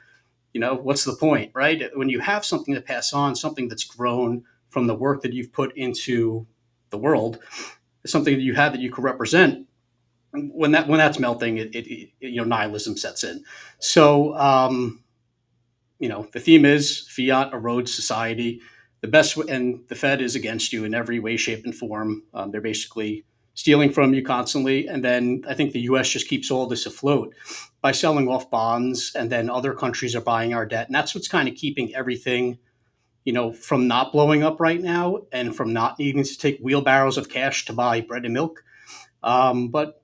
what's the point, right? When you have something to pass on, something that's grown from the work that you've put into the world, something that you have that you can represent, when that's melting, it nihilism sets in. So, the theme is fiat erodes society. The best, and the Fed is against you in every way, shape, and form. They're basically stealing from you constantly. And then I think the US just keeps all this afloat by selling off bonds, and then other countries are buying our debt. And that's what's kind of keeping everything, from not blowing up right now and from not needing to take wheelbarrows of cash to buy bread and milk. But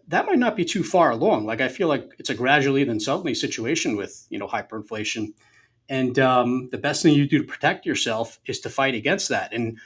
that might not be too far along. Like, I feel like it's a gradually then suddenly situation with, hyperinflation. And the best thing you do to protect yourself is to fight against that. And,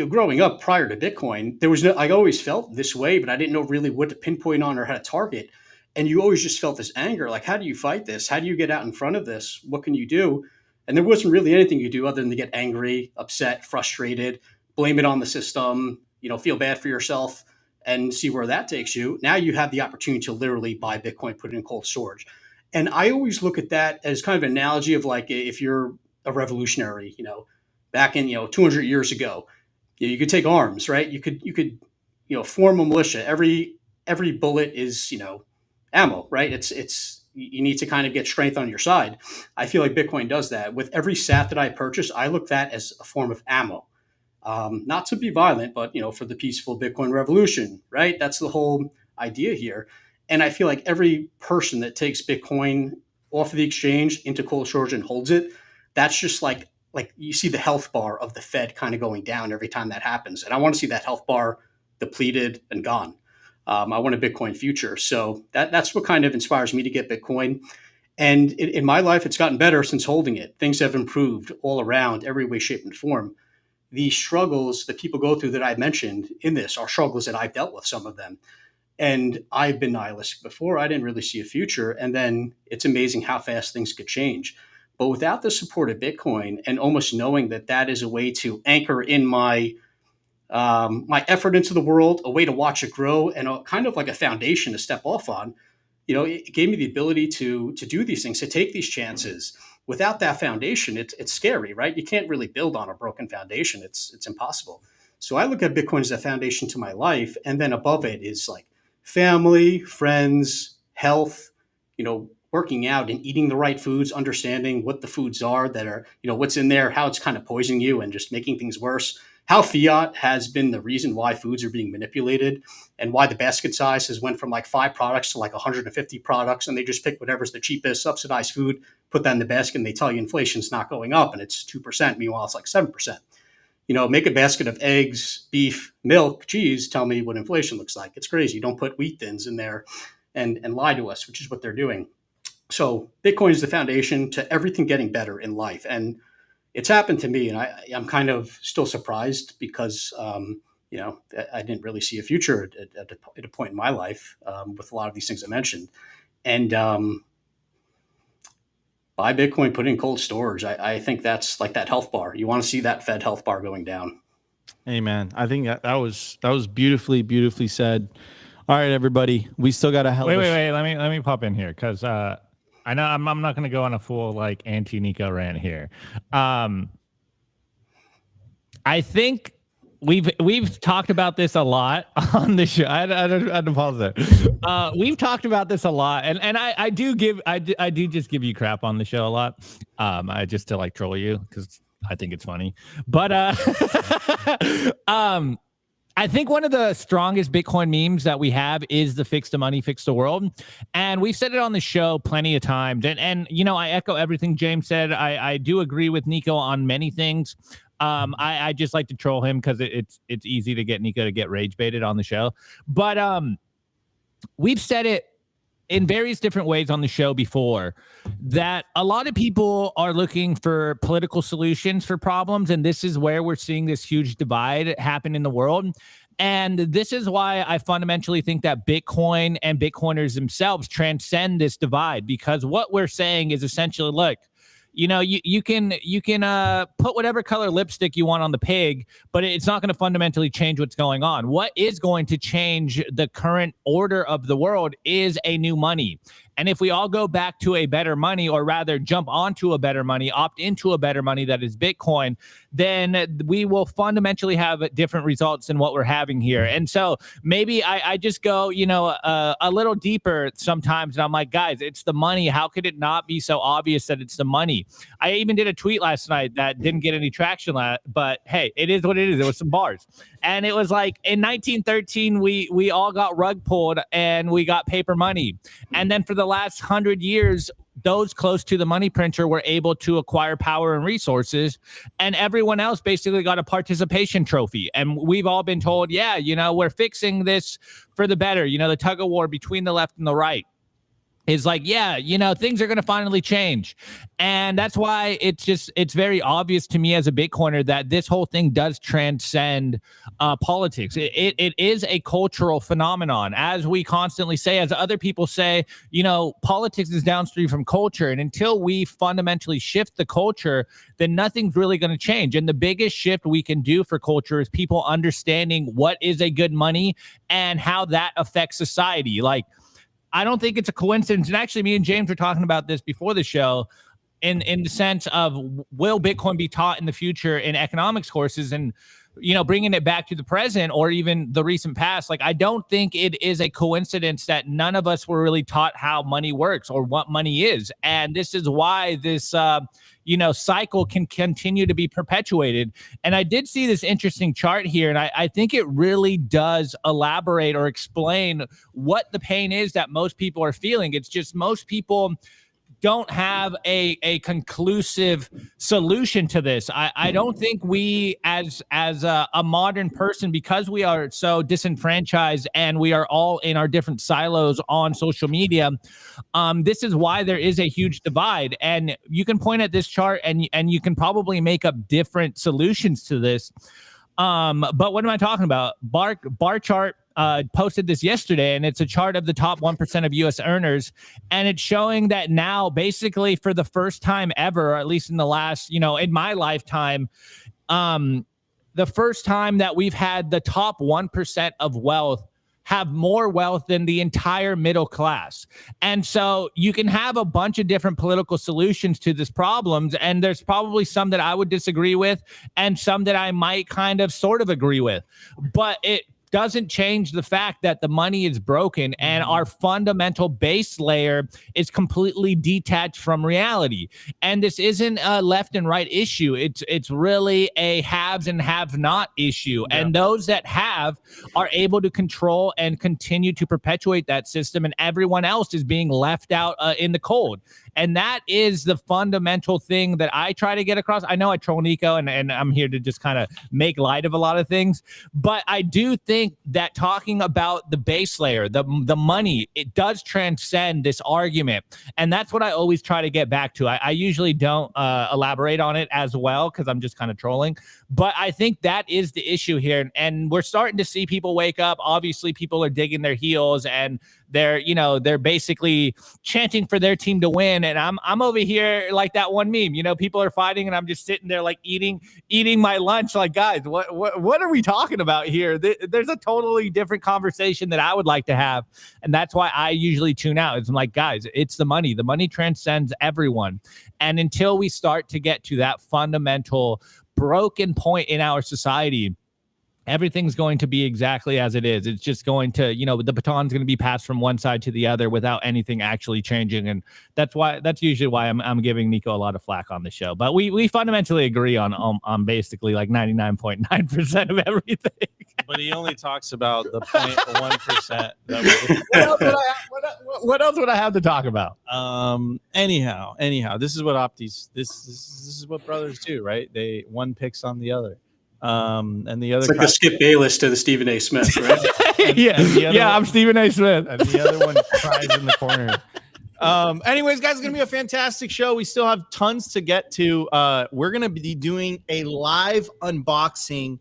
growing up prior to Bitcoin, I always felt this way, but I didn't know really what to pinpoint on or how to target. And you always just felt this anger. Like, how do you fight this? How do you get out in front of this? What can you do? And there wasn't really anything you do other than to get angry, upset, frustrated, blame it on the system, feel bad for yourself, and see where that takes you. Now you have the opportunity to literally buy Bitcoin, put it in cold storage. And I always look at that as kind of an analogy of, like, if you're a revolutionary, back in, 200 years ago, you could take arms, right? You could form a militia. Every bullet is, ammo, right? It's you need to kind of get strength on your side. I feel like Bitcoin does that. With every sat that I purchase, I look at that as a form of ammo. Not to be violent, but for the peaceful Bitcoin revolution, right? That's the whole idea here. And I feel like every person that takes Bitcoin off of the exchange into cold storage and holds it, that's just like you see the health bar of the Fed kind of going down every time that happens. And I want to see that health bar depleted and gone. I want a Bitcoin future. So that's what kind of inspires me to get Bitcoin. And in my life, it's gotten better since holding it. Things have improved all around, every way, shape, and form. The struggles that people go through that I mentioned in this are struggles that I've dealt with, some of them. And I've been nihilistic before. I didn't really see a future. And then it's amazing how fast things could change. But without the support of Bitcoin, and almost knowing that that is a way to anchor in my effort into the world, a way to watch it grow, and kind of like a foundation to step off on, it gave me the ability to do these things, to take these chances. Without that foundation, it's scary, right? You can't really build on a broken foundation. It's impossible. So I look at Bitcoin as a foundation to my life, and then above it is like family, friends, health, working out and eating the right foods, understanding what the foods are that are, what's in there, how it's kind of poisoning you and just making things worse, how fiat has been the reason why foods are being manipulated, and why the basket size has went from like 5 products to like 150 products, and they just pick whatever's the cheapest subsidized food, put that in the basket, and they tell you inflation's not going up and it's 2%. Meanwhile, it's like 7%. Make a basket of eggs, beef, milk, cheese, tell me what inflation looks like. It's crazy. Don't put wheat thins in there and lie to us, which is what they're doing. So Bitcoin is the foundation to everything getting better in life. And it's happened to me, and I'm kind of still surprised because, I didn't really see a future at a point in my life with a lot of these things I mentioned. And buy Bitcoin, put it in cold storage. I think that's like that health bar. You want to see that Fed health bar going down. Hey, man, I think that was beautifully said. All right, everybody, we still got a hell of a wait. Let me pop in here because I know I'm not going to go on a full like anti-Nico rant here. I think we've talked about this a lot on the show. I had to pause there. We've talked about this a lot, and I do just give you crap on the show a lot. I just to like troll you because I think it's funny. But I think one of the strongest Bitcoin memes that we have is the fix the money, fix the world. And we've said it on the show plenty of times. And you know, I echo everything James said. I do agree with Nico on many things. I just like to troll him because it's easy to get Nico to get rage baited on the show. But we've said it in various different ways on the show before that a lot of people are looking for political solutions for problems. And this is where we're seeing this huge divide happen in the world. And this is why I fundamentally think that Bitcoin and Bitcoiners themselves transcend this divide, because what we're saying is essentially, look, you know, you can put whatever color lipstick you want on the pig, but it's not going to fundamentally change what's going on. What is going to change the current order of the world is a new money. And if we all go back to a better money, or rather jump onto a better money, opt into a better money that is Bitcoin, then we will fundamentally have different results than what we're having here. And so maybe I just go, you know, a little deeper sometimes. And I'm like, guys, it's the money. How could it not be so obvious that it's the money? I even did a tweet last night that didn't get any traction, but hey, it is what it is. It was some bars. And it was like in 1913, we all got rug pulled and we got paper money. And then for the last 100 years, those close to the money printer were able to acquire power and resources, and everyone else basically got a participation trophy. And we've all been told, yeah, you know, we're fixing this for the better. You know, the tug of war between the left and the right is like, yeah, you know, things are going to finally change. And that's why it's very obvious to me as a Bitcoiner that this whole thing does transcend politics. It is a cultural phenomenon. As we constantly say, as other people say, you know, politics is downstream from culture. And until we fundamentally shift the culture, then nothing's really going to change. And the biggest shift we can do for culture is people understanding what is a good money and how that affects society. Like, I don't think it's a coincidence. And actually, me and James were talking about this before the show in the sense of, will Bitcoin be taught in the future in economics courses? And, you know, bringing it back to the present or even the recent past, like, I don't think it is a coincidence that none of us were really taught how money works or what money is. And this is why this, you know, cycle can continue to be perpetuated. And I did see this interesting chart here, and I think it really does elaborate or explain what the pain is that most people are feeling. It's just most people don't have a conclusive solution to this. I don't think we as a modern person, because we are so disenfranchised and we are all in our different silos on social media, this is why there is a huge divide. And you can point at this chart and you can probably make up different solutions to this. But what am I talking about? Bar chart posted this yesterday, and it's a chart of the top 1% of U.S. earners, and it's showing that now, basically for the first time ever, or at least in the last, you know, in my lifetime, the first time that we've had the top 1% of wealth have more wealth than the entire middle class. And so you can have a bunch of different political solutions to this problems. And there's probably some that I would disagree with and some that I might kind of sort of agree with. But it doesn't change the fact that the money is broken and our fundamental base layer is completely detached from reality. And this isn't a left and right issue. It's really a haves and have not issue. Yeah. And those that have are able to control and continue to perpetuate that system, and everyone else is being left out in the cold. And that is the fundamental thing that I try to get across. I know I troll Nico, and I'm here to just kind of make light of a lot of things, but I do think that talking about the base layer, the money, it does transcend this argument. And that's what I always try to get back to. I usually don't elaborate on it as well because I'm just kind of trolling. But I think that is the issue here. And we're starting to see people wake up. Obviously, people are digging their heels and they're basically chanting for their team to win. And I'm over here like that one meme, you know, people are fighting and I'm just sitting there like eating my lunch. Like, guys, what are we talking about here? There's a totally different conversation that I would like to have. And that's why I usually tune out. It's like, guys, it's the money. The money transcends everyone. And until we start to get to that fundamental broken point in our society, everything's going to be exactly as it is. It's just going to, the baton's going to be passed from one side to the other without anything actually changing. And that's usually why I'm giving Nico a lot of flack on the show. But we fundamentally agree on basically like 99.9% of everything. But he only talks about the 0.1%. What else would I have to talk about? Anyhow, this is what this is what brothers do, right? One picks on the other. And the other, it's like the Skip Bayless to the Stephen A. Smith, right? I'm Stephen A. Smith, and the other one cries in the corner. Anyways, guys, it's gonna be a fantastic show. We still have tons to get to. We're gonna be doing a live unboxing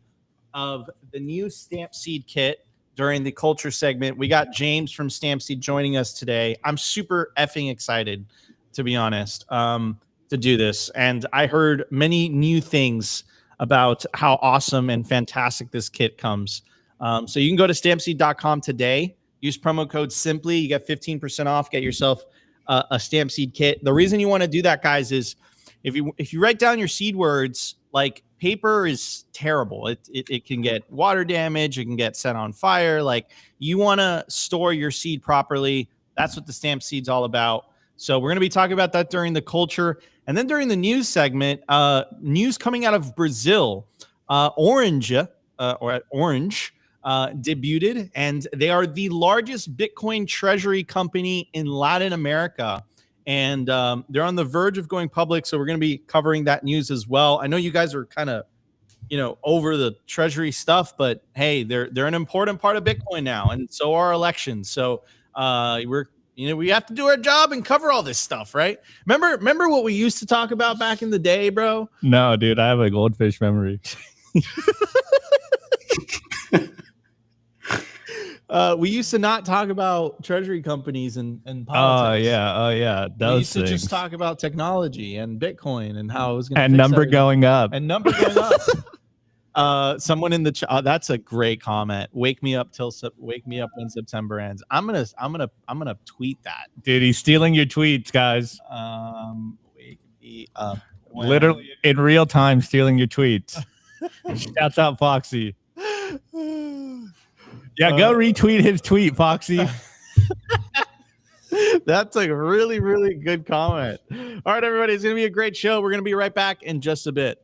of the new Stampseed kit during the culture segment. We got James from Stampseed joining us today. I'm super effing excited, to be honest, to do this. And I heard many new things about how awesome and fantastic this kit comes. So you can go to stampseed.com today, use promo code SIMPLY, you get 15% off, get yourself a Stampseed kit. The reason you want to do that, guys, is if you write down your seed words, like, paper is terrible. It can get water damage, it can get set on fire. Like, you want to store your seed properly. That's what the Stampseed's all about. So we're going to be talking about that during the culture. And then during the news segment, news coming out of Brazil, Orange debuted, and they are the largest Bitcoin treasury company in Latin America. And they're on the verge of going public. So we're going to be covering that news as well. I know you guys are kind of, over the treasury stuff, but hey, they're an important part of Bitcoin now. And so are elections. So we have to do our job and cover all this stuff, right? Remember what we used to talk about back in the day, bro? No, dude, I have a goldfish memory. We used to not talk about treasury companies and politics. Oh yeah. We used to just talk about technology and Bitcoin and how it was going to and number going up. Someone in the chat, that's a great comment. Wake me up when September ends. I'm gonna tweet that. Dude, he's stealing your tweets, guys. Wake me up. Literally in real time, stealing your tweets. Shouts out Foxy. Yeah, go retweet his tweet, Foxy. That's a really, really good comment. All right, everybody, it's gonna be a great show. We're gonna be right back in just a bit.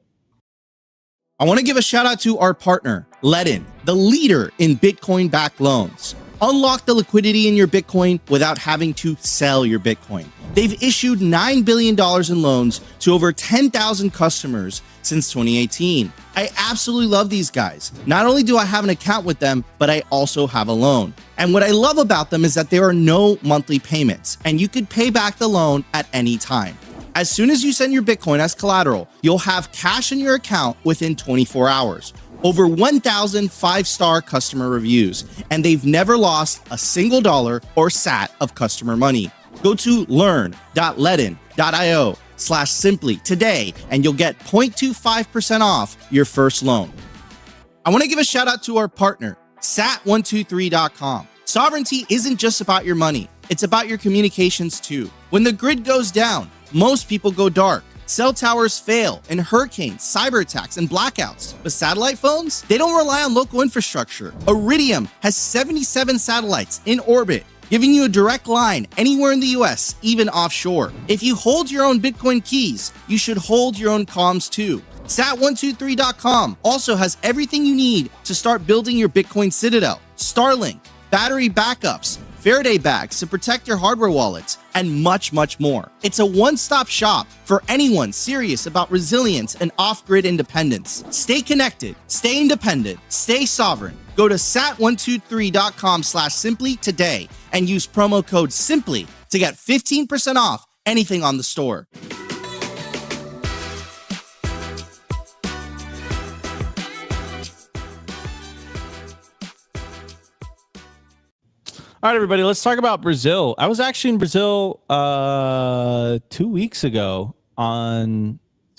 I want to give a shout out to our partner, Ledin, the leader in Bitcoin-backed loans. Unlock the liquidity in your Bitcoin without having to sell your Bitcoin. They've issued $9 billion in loans to over 10,000 customers since 2018. I absolutely love these guys. Not only do I have an account with them, but I also have a loan. And what I love about them is that there are no monthly payments, and you could pay back the loan at any time. As soon as you send your Bitcoin as collateral, you'll have cash in your account within 24 hours. Over 1,000 five-star customer reviews, and they've never lost a single dollar or sat of customer money. Go to learn.ledin.io/simply today, and you'll get 0.25% off your first loan. I want to give a shout out to our partner, sat123.com. Sovereignty isn't just about your money. It's about your communications too. When the grid goes down, most people go dark. Cell towers fail in hurricanes, cyber attacks, and blackouts. But satellite phones, they don't rely on local infrastructure. Iridium has 77 satellites in orbit, giving you a direct line anywhere in the US, even offshore. If you hold your own Bitcoin keys, you should hold your own comms too. Sat123.com also has everything you need to start building your Bitcoin citadel. Starlink, battery backups, Faraday bags to protect your hardware wallets, and much, much more. It's a one-stop shop for anyone serious about resilience and off-grid independence. Stay connected, stay independent, stay sovereign. Go to sat123.com/simply today and use promo code SIMPLY to get 15% off anything on the store. All right, everybody, let's talk about Brazil. I was actually in Brazil 2 weeks ago. 2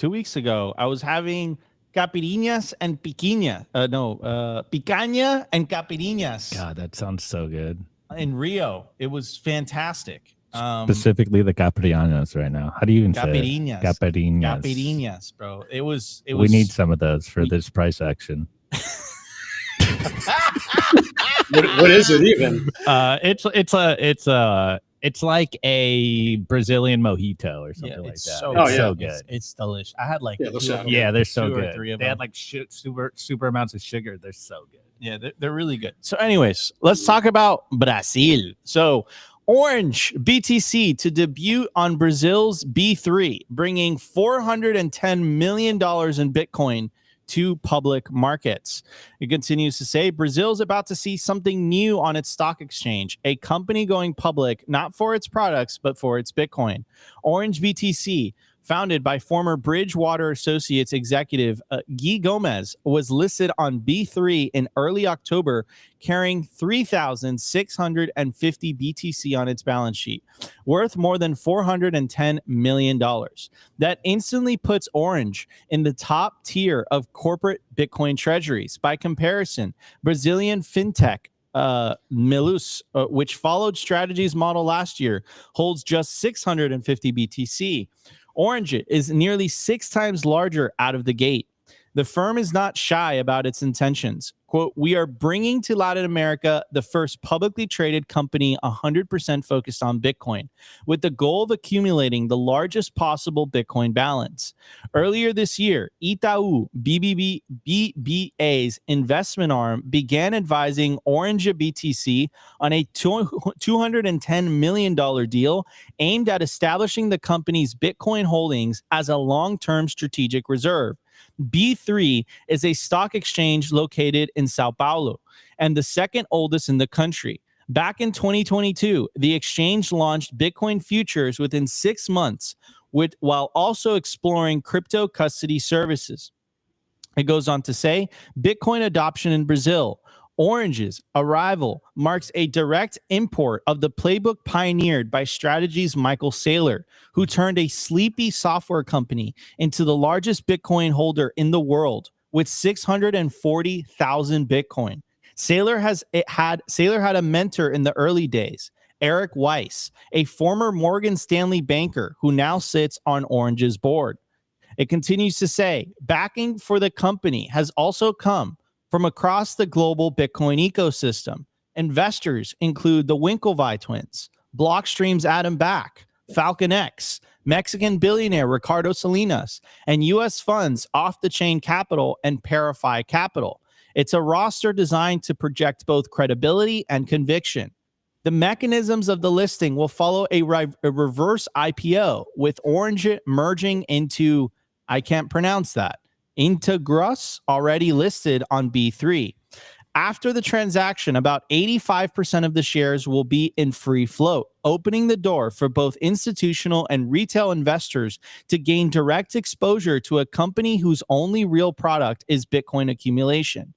weeks ago, I was having caipirinhas and picanha. Picanha and caipirinhas. God, that sounds so good. In Rio. It was fantastic. Specifically the Caparinas right now. How do you even say it? Capirinas. Caparinas. Capirinas, bro. It was. We need some of those for this price action. What is it even? It's like a Brazilian mojito or something like that. So Oh, it's yeah. so good. It's delicious. I had like Yeah, those sound Yeah, they're so two or good. three of They them. had like super amounts of sugar. They're so good. Yeah, they're really good. So, anyways, let's talk about Brazil. So, Orange BTC to debut on Brazil's B3, bringing $410 million in Bitcoin to public markets. It continues to say Brazil's about to see something new on its stock exchange, a company going public not for its products, but for its Bitcoin. Orange BTC, founded by former Bridgewater Associates executive Guy Gomez, was listed on B3 in early October, carrying 3,650 BTC on its balance sheet, worth more than $410 million. That instantly puts Orange in the top tier of corporate Bitcoin treasuries. By comparison, Brazilian fintech Milus, which followed Strategy's model last year, holds just 650 BTC. Orange is nearly 6 times larger out of the gate. The firm is not shy about its intentions. Quote, we are bringing to Latin America the first publicly traded company 100% focused on Bitcoin, with the goal of accumulating the largest possible Bitcoin balance. Earlier this year, Itaú BBA's investment arm began advising Orange BTC on a $210 million deal aimed at establishing the company's Bitcoin holdings as a long-term strategic reserve. B3 is a stock exchange located in Sao Paulo and the second oldest in the country. Back in 2022, the exchange launched Bitcoin futures within 6 months, while also exploring crypto custody services. It goes on to say, Bitcoin adoption in Brazil. Orange's arrival marks a direct import of the playbook pioneered by Strategy's Michael Saylor, who turned a sleepy software company into the largest Bitcoin holder in the world with 640,000 Bitcoin. Saylor had a mentor in the early days, Eric Weiss, a former Morgan Stanley banker who now sits on Orange's board. It continues to say, backing for the company has also come from across the global Bitcoin ecosystem. Investors include the Winklevi twins, Blockstream's Adam Back, Falcon X, Mexican billionaire Ricardo Salinas, and U.S. funds Off the Chain Capital and Parify Capital. It's a roster designed to project both credibility and conviction. The mechanisms of the listing will follow a reverse IPO, with Orange merging into, I can't pronounce that, Integros, already listed on B3. After the transaction, about 85% of the shares will be in free float, opening the door for both institutional and retail investors to gain direct exposure to a company whose only real product is Bitcoin accumulation.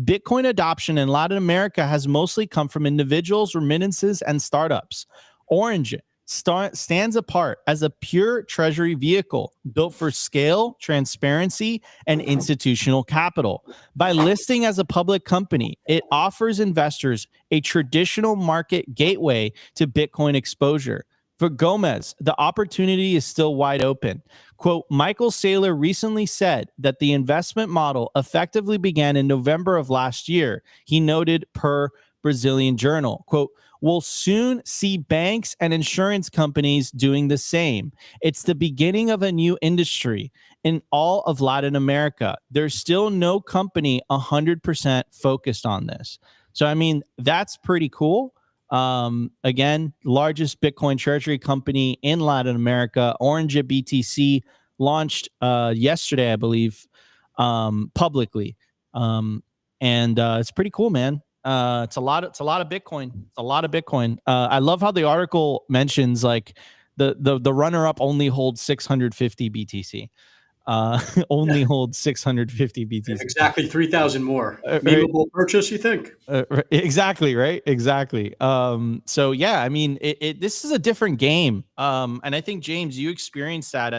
Bitcoin adoption in Latin America has mostly come from individuals, remittances, and startups. Orange stands apart as a pure treasury vehicle built for scale, transparency, and institutional capital. By listing as a public company, it offers investors a traditional market gateway to Bitcoin exposure. For Gomez, the opportunity is still wide open. Quote, Michael Saylor recently said that the investment model effectively began in November of last year. He noted per Brazilian Journal, quote, we'll soon see banks and insurance companies doing the same. It's the beginning of a new industry in all of Latin America. There's still no company 100% focused on this. So, I mean, that's pretty cool. Again, largest Bitcoin treasury company in Latin America. Orange BTC launched yesterday, I believe, publicly. And it's pretty cool, man. It's a lot of Bitcoin. It's a lot of Bitcoin. I love how the article mentions like the runner up only holds 650 BTC. Only holds 650 BTC. Exactly 3,000 more. Memeable purchase, you think? Exactly, right? Exactly. So yeah, I mean, this is a different game. And I think James, you experienced that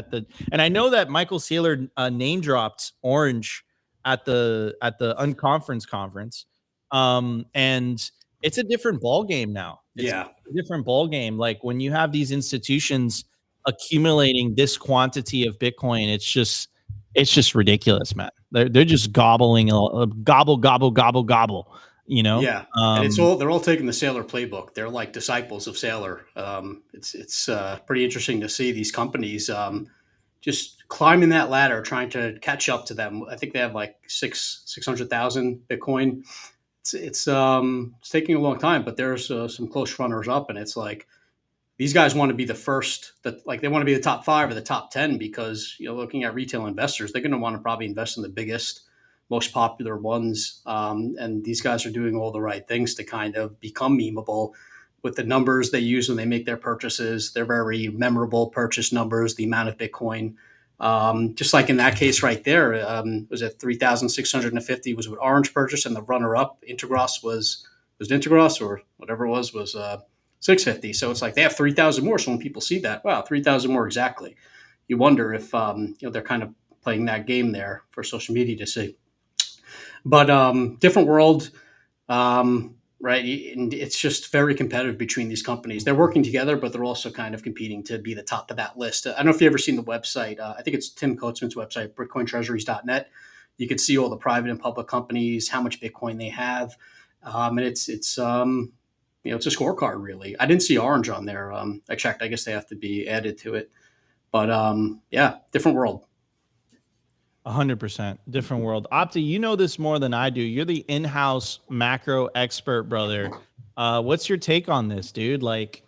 and I know that Michael Saylor name dropped Orange at the unconference conference. And it's a different ball game now. It's Yeah. a different ball game. Like when you have these institutions accumulating this quantity of Bitcoin, it's just ridiculous, man. They're just gobbling gobble gobble gobble gobble. You know, Yeah, and they're all taking the Sailor playbook. They're like disciples of Sailor. It's pretty interesting to see these companies just climbing that ladder, trying to catch up to them. I think they have like 600,000 Bitcoin. It's taking a long time, but there's some close runners up, and it's like these guys want to be the first, that like they want to be the top 5 or the top 10, because looking at retail investors, they're going to want to probably invest in the biggest, most popular ones, and these guys are doing all the right things to kind of become memeable with the numbers they use when they make their purchases. They're very memorable purchase numbers, the amount of Bitcoin. Just like in that case right there, was it 3,650 was what Orange purchased, and the runner-up Integros was Integros or whatever it was 650. So it's like they have 3,000 more. So when people see that, wow, 3,000 more exactly, you wonder if they're kind of playing that game there for social media to see. But different world, right? And it's just very competitive between these companies. They're working together, but they're also kind of competing to be the top of that list. I don't know if you've ever seen the website. I think it's Tim Coatsman's website, bitcointreasuries.net. You can see all the private and public companies, how much Bitcoin they have, and it's it's a scorecard, really. I didn't see Orange on there. I checked. I guess they have to be added to it. But yeah, different world. 100% different world. Opti, you know this more than I do. You're the in-house macro expert, brother. What's your take on this, dude? Like,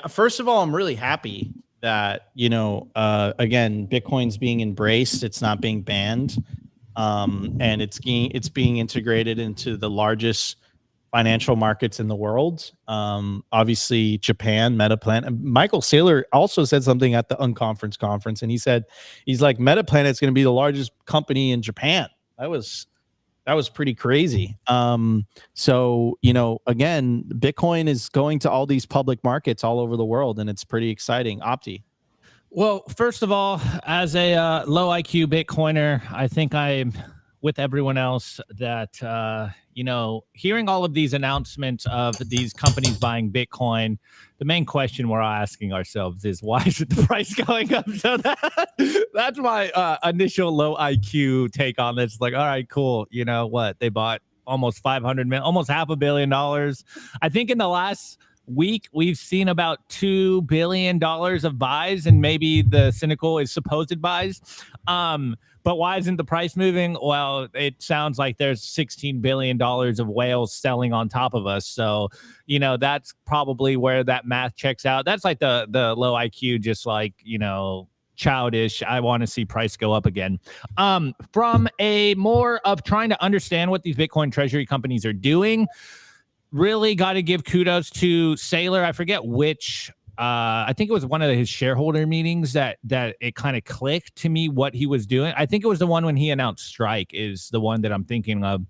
first of all, I'm really happy that, again, Bitcoin's being embraced. It's not being banned. And it's being integrated into the largest financial markets in the world. Obviously Japan, Metaplanet. Michael Saylor also said something at the Unconference conference, and he's like, Metaplanet's going to be the largest company in Japan. That was pretty crazy. So, again, Bitcoin is going to all these public markets all over the world, and it's pretty exciting. Opti. Well, first of all, as a low IQ Bitcoiner, I think I'm with everyone else that, hearing all of these announcements of these companies buying Bitcoin, the main question we're asking ourselves is, why is the price going up? So that's my initial low IQ take on this. Like, all right, cool. You know what? They bought almost 500 million, almost $500 million. I think in the last week, we've seen about $2 billion of buys, and maybe the cynical is supposed buys. But why isn't the price moving? Well, it sounds like there's $16 billion of whales selling on top of us. So, that's probably where that math checks out. That's like the low IQ, just like, childish. I want to see price go up again. From a more of trying to understand what these Bitcoin treasury companies are doing, really got to give kudos to Saylor. I forget which, I think it was one of his shareholder meetings that it kind of clicked to me what he was doing. I think it was the one when he announced Strike is the one that I'm thinking of.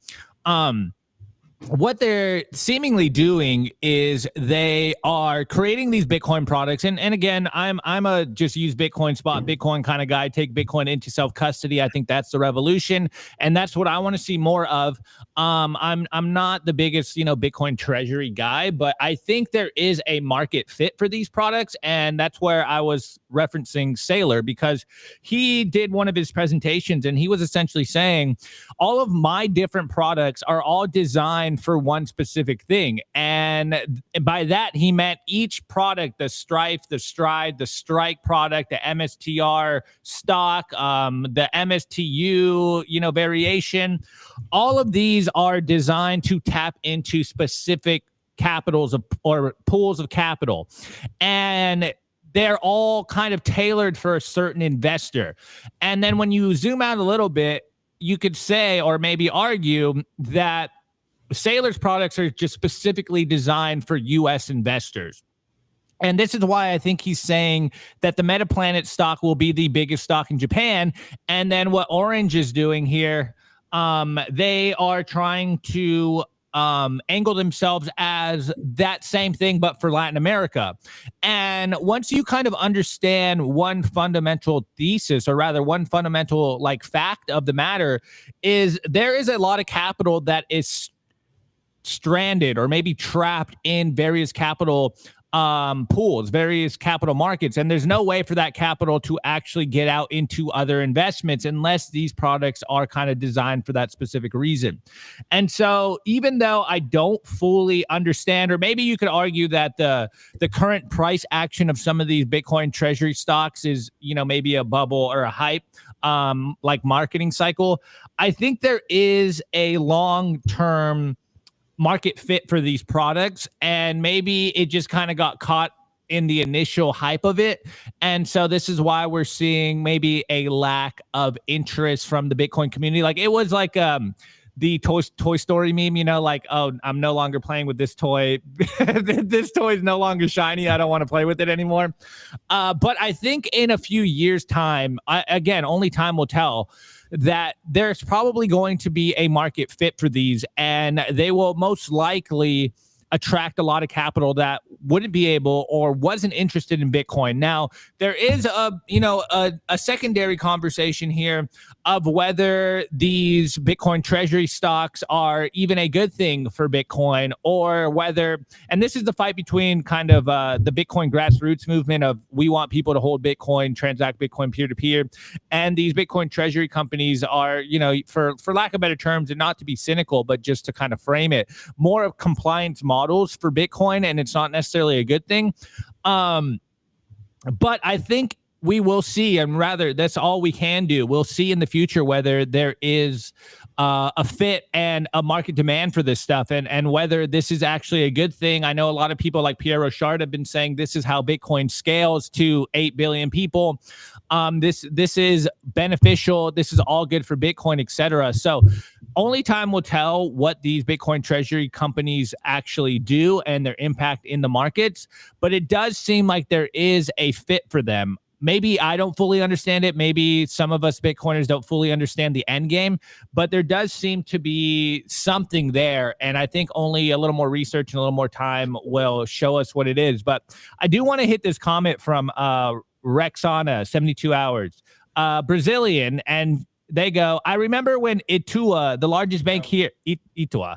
What they're seemingly doing is they are creating these Bitcoin products. And again, I'm a just use Bitcoin, spot Bitcoin kind of guy, take Bitcoin into self-custody. I think that's the revolution. And that's what I want to see more of. I'm not the biggest, Bitcoin treasury guy, but I think there is a market fit for these products. And that's where I was referencing Saylor, because he did one of his presentations and he was essentially saying all of my different products are all designed for one specific thing. And by that, he meant each product, the Strife, the Stride, the Strike product, the MSTR stock, the MSTU, variation. All of these are designed to tap into specific capitals or pools of capital. And they're all kind of tailored for a certain investor. And then when you zoom out a little bit, you could say, or maybe argue, that Saylor's products are just specifically designed for U.S. investors. And this is why I think he's saying that the Metaplanet stock will be the biggest stock in Japan. And then what Orange is doing here, they are trying to angle themselves as that same thing, but for Latin America. And once you kind of understand one fundamental thesis, or rather one fundamental fact of the matter, is there is a lot of capital that is stranded or maybe trapped in various capital pools, various capital markets, and there's no way for that capital to actually get out into other investments unless these products are kind of designed for that specific reason. And so even though I don't fully understand, or maybe you could argue that the current price action of some of these Bitcoin treasury stocks is, you know, maybe a bubble or a hype like marketing cycle, I think there is a long-term market fit for these products, and maybe it just kind of got caught in the initial hype of it. And so this is why we're seeing maybe a lack of interest from the Bitcoin community. Like it was like the Toy Story meme, you know, like, oh, I'm no longer playing with this toy. This toy is no longer shiny. I don't want to play with it anymore. But I think in a few years' time, again, only time will tell, that there's probably going to be a market fit for these, and they will most likely attract a lot of capital that wouldn't be able or wasn't interested in Bitcoin. Now, there is a secondary conversation here of whether these Bitcoin treasury stocks are even a good thing for Bitcoin, or whether, and this is the fight between kind of the Bitcoin grassroots movement of we want people to hold Bitcoin, transact Bitcoin peer-to-peer, and these Bitcoin treasury companies are, you know, for lack of better terms, and not to be cynical, but just to kind of frame it, more of compliance models for Bitcoin, and it's not necessarily a good thing. But I think we will see, and rather that's all we can do. We'll see in the future whether there is a fit and a market demand for this stuff, and whether this is actually a good thing. I know a lot of people like Pierre Rochard have been saying this is how Bitcoin scales to 8 billion people. This is beneficial. This is all good for Bitcoin, etc. So only time will tell what these Bitcoin treasury companies actually do and their impact in the markets. But it does seem like there is a fit for them. Maybe I don't fully understand it. Maybe some of us Bitcoiners don't fully understand the end game, but there does seem to be something there. And I think only a little more research and a little more time will show us what it is. But I do want to hit this comment from Rexana, 72 hours, Brazilian, and they go, I remember when Itaú, the largest bank here, Itaú,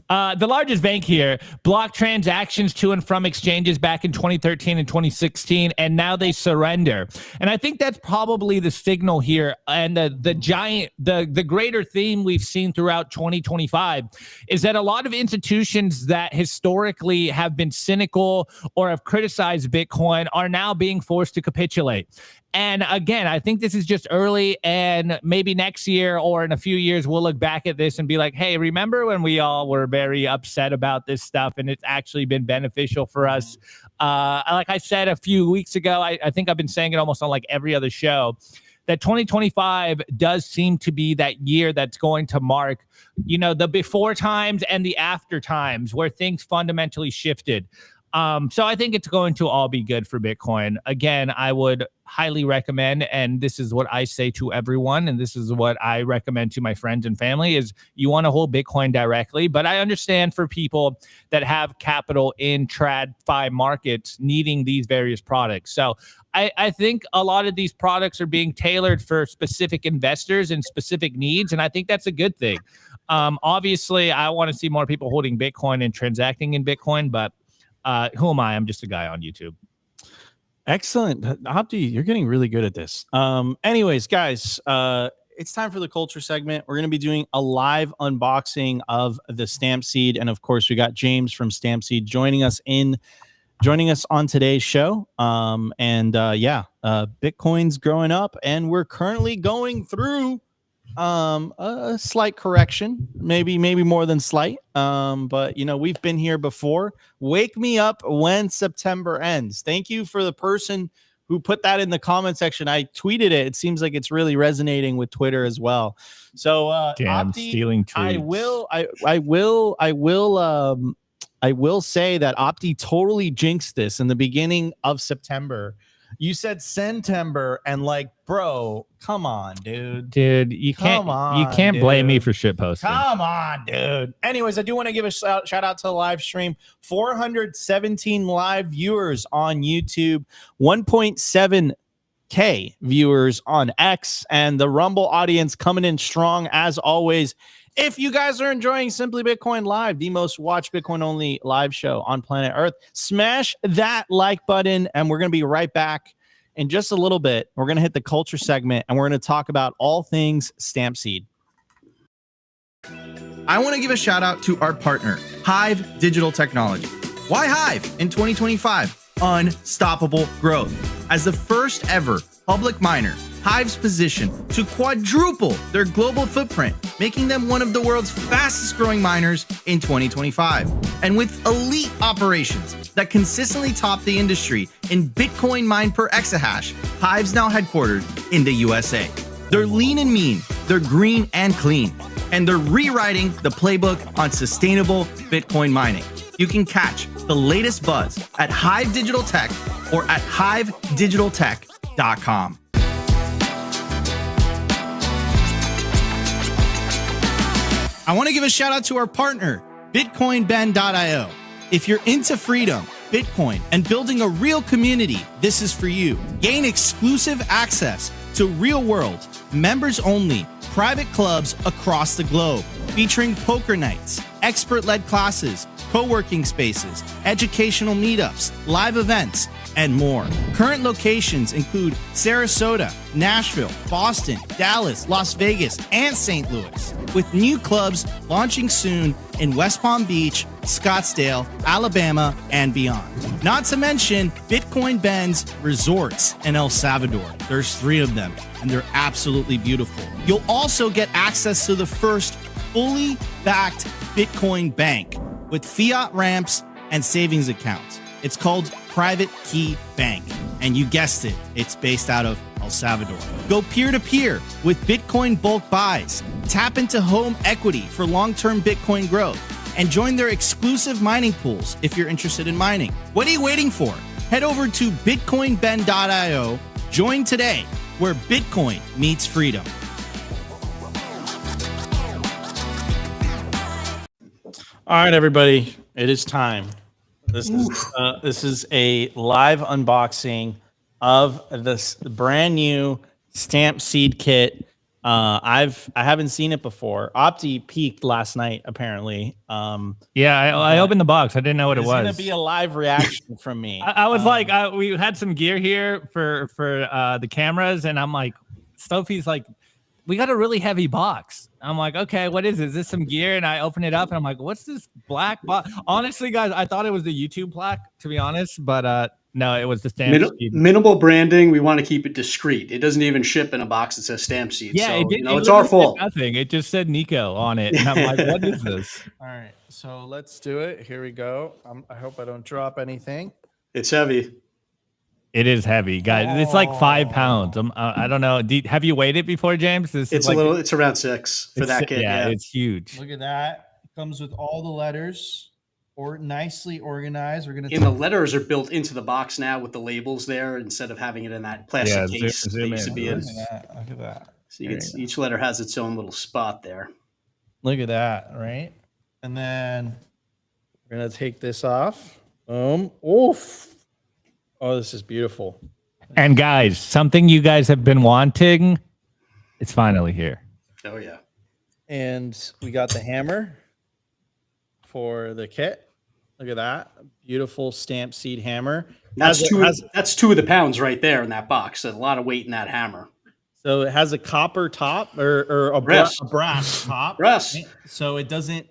the largest bank here, blocked transactions to and from exchanges back in 2013 and 2016, and now they surrender. And I think that's probably the signal here, and the greater theme we've seen throughout 2025 is that a lot of institutions that historically have been cynical or have criticized Bitcoin are now being forced to capitulate. And again, I think this is just early, and maybe next year or in a few years, we'll look back at this and be like, hey, remember when we all were very upset about this stuff and it's actually been beneficial for us? Like I said a few weeks ago, I think I've been saying it almost on like every other show, that 2025 does seem to be that year that's going to mark, you know, the before times and the after times where things fundamentally shifted. So I think it's going to all be good for Bitcoin. Again, I would highly recommend, and this is what I say to everyone, and this is what I recommend to my friends and family, is you want to hold Bitcoin directly. But I understand for people that have capital in TradFi markets needing these various products. So I think a lot of these products are being tailored for specific investors and specific needs, and I think that's a good thing. Obviously, I want to see more people holding Bitcoin and transacting in Bitcoin, but who am I? I'm just a guy on YouTube. Excellent. Opti, you're getting really good at this. Anyways, guys, it's time for the culture segment. We're going to be doing a live unboxing of the Stamp Seed. And of course, we got James from Stamp Seed joining us on today's show. Bitcoin's growing up, and we're currently going through a slight correction, maybe more than slight. But you know, we've been here before. Wake me up when September ends. Thank you for the person who put that in the comment section. I tweeted it. It seems like it's really resonating with Twitter as well. So damn, Opti, stealing tweets. I will say that Opti totally jinxed this in the beginning of September. You said September, and like, bro, come on, dude. You can't blame me for shit posting. Come on, dude. Anyways, I do want to give a shout out to the live stream. 417 live viewers on YouTube, 1.7K viewers on X, and the Rumble audience coming in strong as always. If you guys are enjoying Simply Bitcoin Live, the most watched Bitcoin only live show on planet Earth, smash that like button. And we're going to be right back in just a little bit. We're going to hit the culture segment and we're going to talk about all things Stamp Seed. I want to give a shout out to our partner, HIVE Digital Technology. Why HIVE in 2025? Unstoppable growth. As the first ever public miner, HIVE's position to quadruple their global footprint, making them one of the world's fastest growing miners in 2025. And with elite operations that consistently top the industry in Bitcoin mined per exahash, HIVE's now headquartered in the USA. They're lean and mean, they're green and clean, and they're rewriting the playbook on sustainable Bitcoin mining. You can catch the latest buzz at HIVE Digital Tech or at hivedigitaltech.com. I want to give a shout out to our partner, bitcoinben.io. If you're into freedom, Bitcoin, and building a real community, this is for you. Gain exclusive access to real-world, members-only, private clubs across the globe, featuring poker nights, expert-led classes, co-working spaces, educational meetups, live events, and more. Current locations include Sarasota, Nashville, Boston, Dallas, Las Vegas, and St. Louis, with new clubs launching soon in West Palm Beach, Scottsdale, Alabama, and beyond. Not to mention Bitcoin Ben's resorts in El Salvador. There's 3 of them, and they're absolutely beautiful. You'll also get access to the first fully backed Bitcoin bank with fiat ramps and savings accounts. It's called Private Key Bank, and you guessed it, it's based out of El Salvador. Go peer-to-peer with Bitcoin bulk buys, tap into home equity for long-term Bitcoin growth, and join their exclusive mining pools if you're interested in mining. What are you waiting for? Head over to bitcoinben.io, join today, where Bitcoin meets freedom. All right, everybody, it is time. This is a live unboxing of this brand new Stamp Seed kit. I haven't seen it before. Opti peaked last night, apparently. I opened the box. I didn't know what it was. It's gonna be a live reaction from me. I was like, we had some gear here for the cameras, and I'm like, Sophie's like, we got a really heavy box. I'm like, okay, what is it? Is this some gear? And I open it up and I'm like, what's this black box? Honestly, guys, I thought it was the YouTube plaque, to be honest, but no, it was the Stamp Seed. Minimal branding. We want to keep it discreet. It doesn't even ship in a box that says Stamp Seed. Yeah, so, it's our fault. Nothing. It just said Nico on it. And I'm like, what is this? All right, so let's do it. Here we go. I hope I don't drop anything. It's heavy. It is heavy, guys. It's like 5 pounds. I don't know. Have you weighed it before, James? It's around 6 for that kit. Yeah, it's huge. Look at that. It comes with all the letters, or nicely organized. We're gonna. And the letters are built into the box now with the labels there instead of having it in that plastic case they used to be in. Look at that. So each letter has its own little spot there. Look at that, right? And then we're gonna take this off. Oof. Oh, this is beautiful. And guys, something you guys have been wanting, it's finally here. Oh, yeah. And we got the hammer for the kit. Look at that. Beautiful Stamp Seed hammer. That's 2 of the pounds right there in that box. There's a lot of weight in that hammer. So it has a copper top or a brass top. Brass. Right? So it doesn't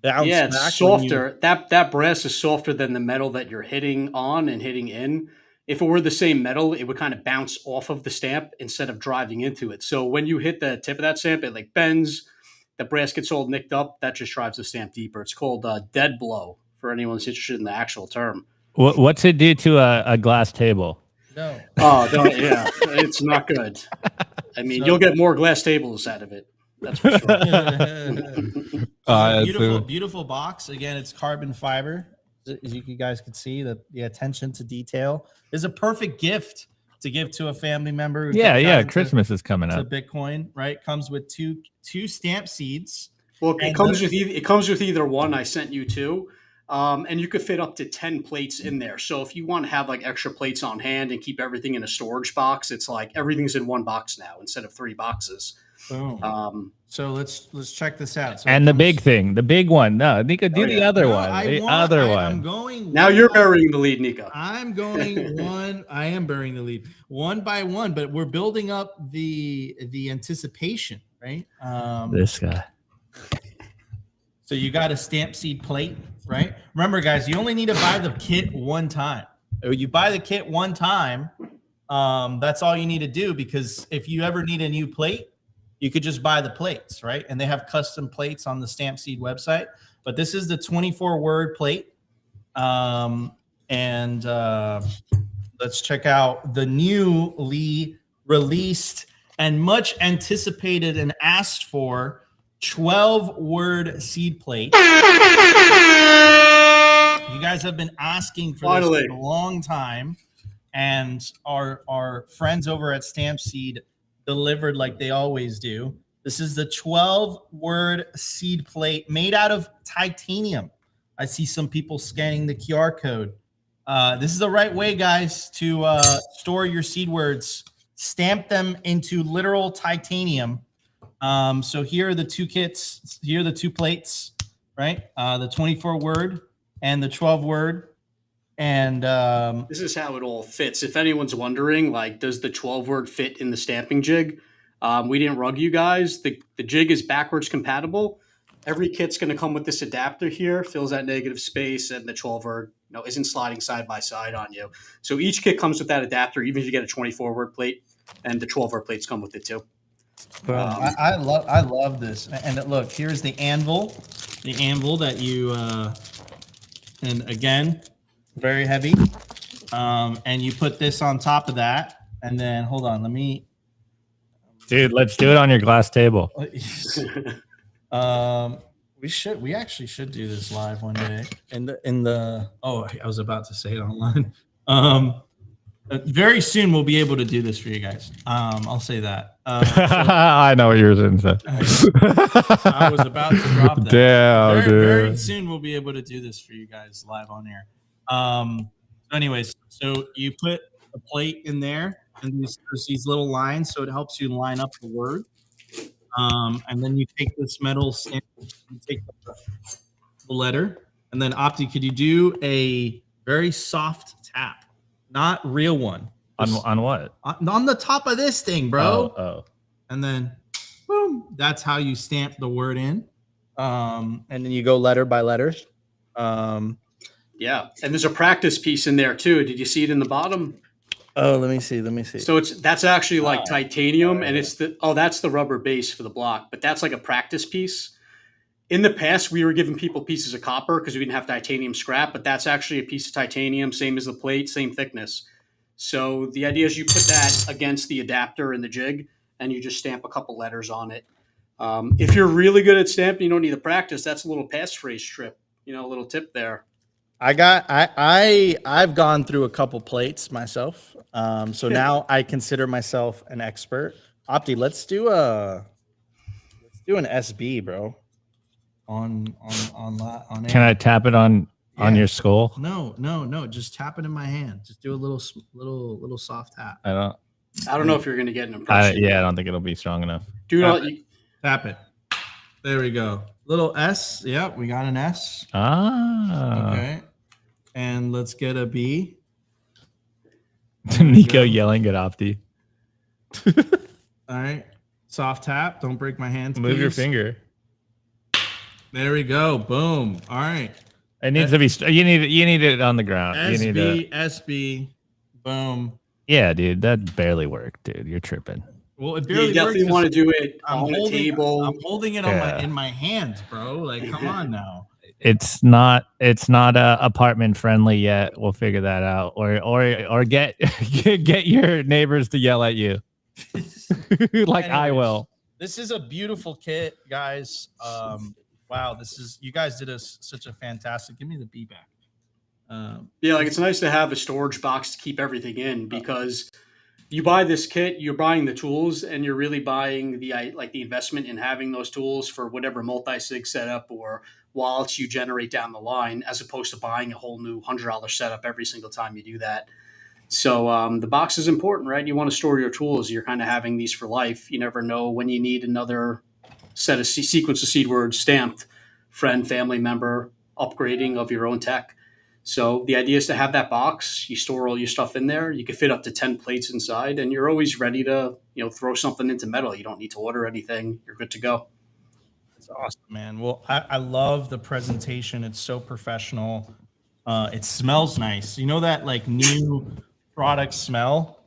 bounce back. It's softer. That brass is softer than the metal that you're hitting on and hitting in. If it were the same metal, it would kind of bounce off of the stamp instead of driving into it. So when you hit the tip of that stamp, it like bends. The brass gets all nicked up. That just drives the stamp deeper. It's called dead blow for anyone who's interested in the actual term. What's it do to a glass table? No. Oh, yeah. It's not good. I mean, you'll get more glass tables out of it. That's for sure. Beautiful box. Again, it's carbon fiber. As you guys can see, the attention to detail is a perfect gift to give to a family member. Christmas is coming up. Bitcoin, right? Comes with two Stamp Seeds. Well, it comes with either one. I sent you 2. And you could fit up to 10 plates in there. So if you want to have like extra plates on hand and keep everything in a storage box, it's like everything's in one box now instead of 3 boxes. Boom. So let's check this out. So And the big thing, the big one. No, Nico, do the other one. The other one. I'm going. Now you're burying the lead, Nico. I'm going one. I am burying the lead one by one, but we're building up the anticipation, right? This guy. So you got a stamp seed plate, right? Remember, guys, you only need to buy the kit one time. You buy the kit one time. That's all you need to do, because if you ever need a new plate, you could just buy the plates, right? And they have custom plates on the Stamp Seed website. But this is the 24-word plate. Let's check out the newly released and much anticipated and asked for 12-word seed plate. You guys have been asking for this for a long time, and our friends over at Stamp Seed delivered like they always do. This is the 12-word seed plate made out of titanium. I see some people scanning the QR code. This is the right way, guys, to store your seed words. Stamp them into literal titanium. So here are the two kits. Here are the two plates, right? The 24-word and the 12-word. And this is how it all fits. If anyone's wondering, like, does the 12-word fit in the stamping jig? We didn't rug you guys. The jig is backwards compatible. Every kit's going to come with this adapter here, fills that negative space, and the 12-word isn't sliding side by side on you. So each kit comes with that adapter, even if you get a 24-word plate, and the 12-word plates come with it too. I love this. And look, here's the anvil that you and again, very heavy. And you put this on top of that, and then hold on, dude, let's do it on your glass table. We actually should do this live one day. I was about to say it online. Very soon we'll be able to do this for you guys. I'll say that. I know what yours is. I was about to drop that. Damn, very soon we'll be able to do this for you guys live on air. Anyways, so you put a plate in there, and there's these little lines, so it helps you line up the word. And then you take this metal stamp, you take the letter, and then Opti, could you do a very soft tap? Not real one. On what? On the top of this thing, bro. Oh. And then, boom. That's how you stamp the word in. And then you go letter by letter. Yeah, and there's a practice piece in there too. Did you see it in the bottom? Oh, let me see. So that's actually like titanium, and that's the rubber base for the block, but that's like a practice piece. In the past, we were giving people pieces of copper because we didn't have titanium scrap, but that's actually a piece of titanium, same as the plate, same thickness. So the idea is you put that against the adapter in the jig, and you just stamp a couple letters on it. If you're really good at stamping, you don't need to practice. That's a little passphrase strip, a little tip there. I've gone through a couple plates myself. So now I consider myself an expert. Opti, let's do an SB, bro. On air. Can I tap it on your skull? No. Just tap it in my hand. Just do a little soft tap. I don't know if you're going to get an impression. I don't think it'll be strong enough. Tap it. There we go. Little S. Yep, we got an S. Okay. And let's get a B. Nico yelling at Opti. All right. Soft tap. Don't break my hands. Move your finger. There we go. Boom. All right. It needs to be. You need it on the ground. SB. Boom. Yeah, dude, that barely worked, dude. You're tripping. Well, it barely you definitely works. want to do it on the table. I'm holding it in my hands, bro. Like, come on now. It's not apartment friendly yet. We'll figure that out, or get your neighbors to yell at you, like anyways, I will. This is a beautiful kit, guys. Wow, you guys did such a fantastic. Give me the B back. It's nice to have a storage box to keep everything in, because you buy this kit, you're buying the tools, and you're really buying the investment in having those tools for whatever multi-sig setup or wallets you generate down the line, as opposed to buying a whole new $100 setup every single time you do that. So the box is important, right? You want to store your tools. You're kind of having these for life. You never know when you need another set a sequence of seed words stamped friend, family member, upgrading of your own tech. So the idea is to have that box. You store all your stuff in there. You can fit up to 10 plates inside, and you're always ready to, throw something into metal. You don't need to order anything. You're good to go. That's awesome, man. Well, I love the presentation. It's so professional. It smells nice. You know that like new product smell?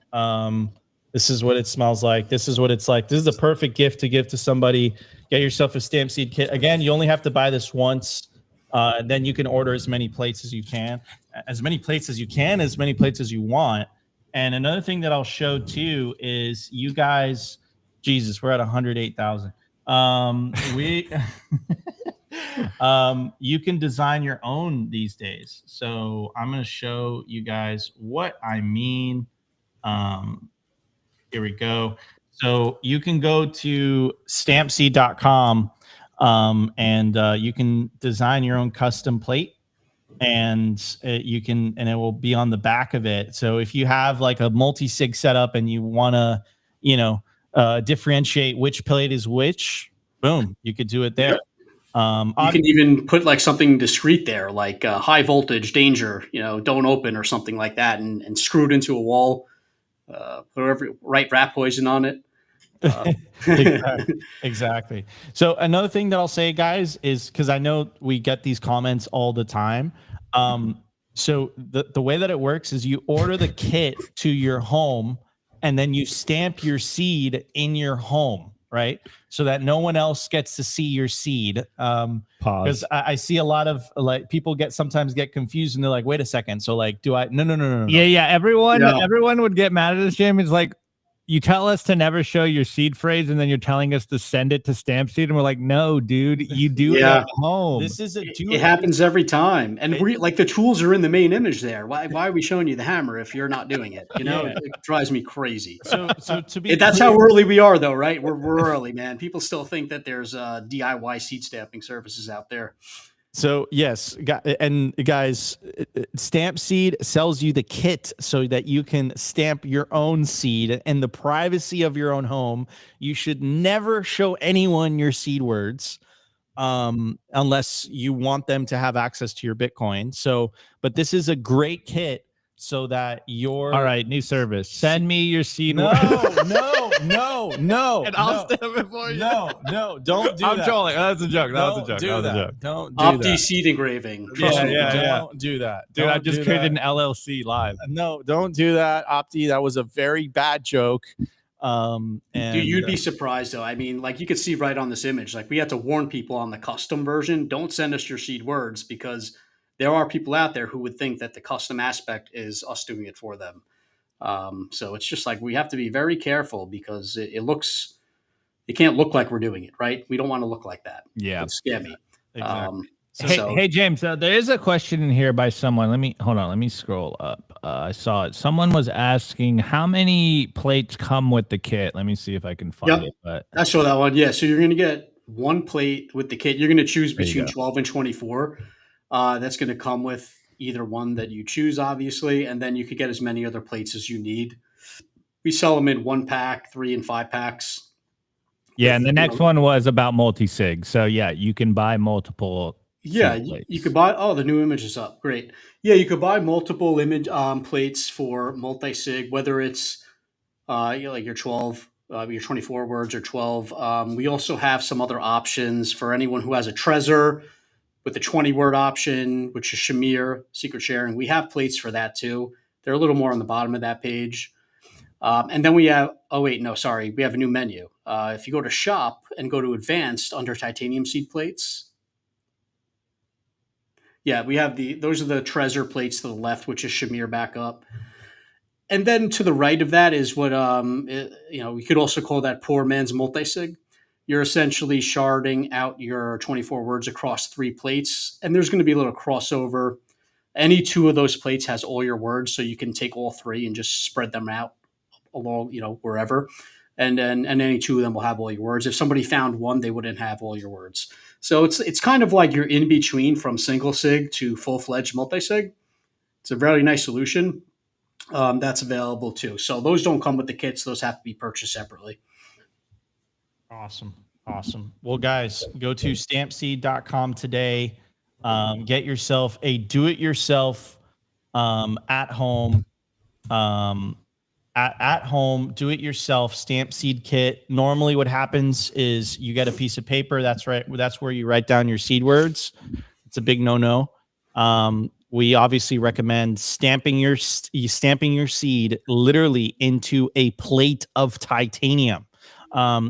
This is what it smells like. This is what it's like. This is a perfect gift to give to somebody. Get yourself a stamp seed kit. Again, you only have to buy this once. And then you can order as many plates as you can, as many plates as you want. And another thing that I'll show too is you guys, Jesus, we're at 108,000. You can design your own these days. So I'm going to show you guys what I mean. Here we go. So you can go to stampseed.com. And you can design your own custom plate, and it will be on the back of it. So if you have like a multi-sig setup and you want to, differentiate which plate is which, boom, you could do it there. You can even put like something discreet there, like high voltage, danger, don't open or something like that, and screw it into a wall, write rat poison on it. Exactly. So another thing that I'll say, guys, is because I know we get these comments all the time. So the way that it works is you order the kit to your home, and then you stamp your seed in your home, right? So that no one else gets to see your seed. Because I see a lot of like people sometimes get confused, and they're like, wait a second. So like, do I? No. Yeah. Everyone would get mad at this, Jamie. It's like, you tell us to never show your seed phrase, and then you're telling us to send it to stamp seed, and we're like, no, dude, you do it at home. This is it happens every time, and like the tools are in the main image there. Why are we showing you the hammer if you're not doing it? It drives me crazy. So to be that's how early we are, though, right? We're early, man. People still think that there's DIY seed stamping services out there. So yes, and guys, Stamp Seed sells you the kit so that you can stamp your own seed in the privacy of your own home. You should never show anyone your seed words unless you want them to have access to your Bitcoin. So, but this is a great kit so that you're... All right, new service. Send me your seed No, words. no. And I'll stamp it for you. No, don't do that. I'm trolling. That's a joke. Don't do that. Don't do Opti that. seed engraving. Trust me. Don't do that. Dude, I Don't just do created that. an LLC live. No, don't do that, Opti. That was a very bad joke. And Dude, you'd be surprised, though. I mean, like you could see right on this image, like we had to warn people on the custom version, don't send us your seed words, because there are people out there who would think that the custom aspect is us doing it for them. So it's just like we have to be very careful, because it can't look like we're doing it, right? We don't want to look like that. Yeah. It's scammy. Exactly. Hey, James, there is a question in here by someone. Let me scroll up. I saw it. Someone was asking how many plates come with the kit. Let me see if I can find it. But I saw that one. Yeah. So you're going to get one plate with the kit. You're going to choose between 12 and 24. That's going to come with either one that you choose, obviously, and then you could get as many other plates as you need. We sell them in 1-pack, 3 and 5 packs. Yeah, and the next one was about multi-sig. So yeah, you can buy multiple. Yeah, you could buy. Oh, the new image is up. Great. Yeah, you could buy multiple image plates for multi-sig, whether it's like your 12, your 24 words or 12. We also have some other options for anyone who has a Trezor with the 20-word option, which is Shamir, secret sharing. We have plates for that too. They're a little more on the bottom of that page. And then we have, we have a new menu. If you go to shop and go to advanced under titanium seed plates, yeah, we have those are the Trezor plates to the left, which is Shamir back up. And then to the right of that is what, we could also call that poor man's multi-sig. You're essentially sharding out your 24 words across 3 plates, and there's going to be a little crossover. Any 2 of those plates has all your words, so you can take all 3 and just spread them out along, wherever. And any 2 of them will have all your words. If somebody found one, they wouldn't have all your words. So it's kind of like you're in between from single sig to full-fledged multi-sig. It's a very nice solution. That's available too. So those don't come with the kits. Those have to be purchased separately. Awesome. Awesome. Well, guys, go to stampseed.com today. Get yourself a do-it-yourself at home at home do-it-yourself stamp seed kit. Normally what happens is you get a piece of paper. That's right. That's where you write down your seed words. It's a big no-no. We obviously recommend stamping your seed literally into a plate of titanium.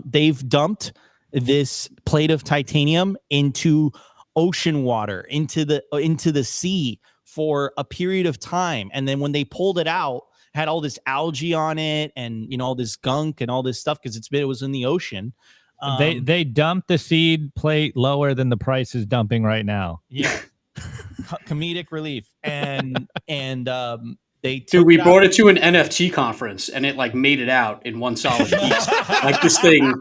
They've dumped this plate of titanium into ocean water, into the sea for a period of time, and then when they pulled it out, had all this algae on it, and all this gunk and all this stuff because it was in the ocean. They dumped the seed plate lower than the price is dumping right now. Yeah. Comedic relief. And they Dude, we brought it to an NFT conference and it like made it out in one solid piece. Like this thing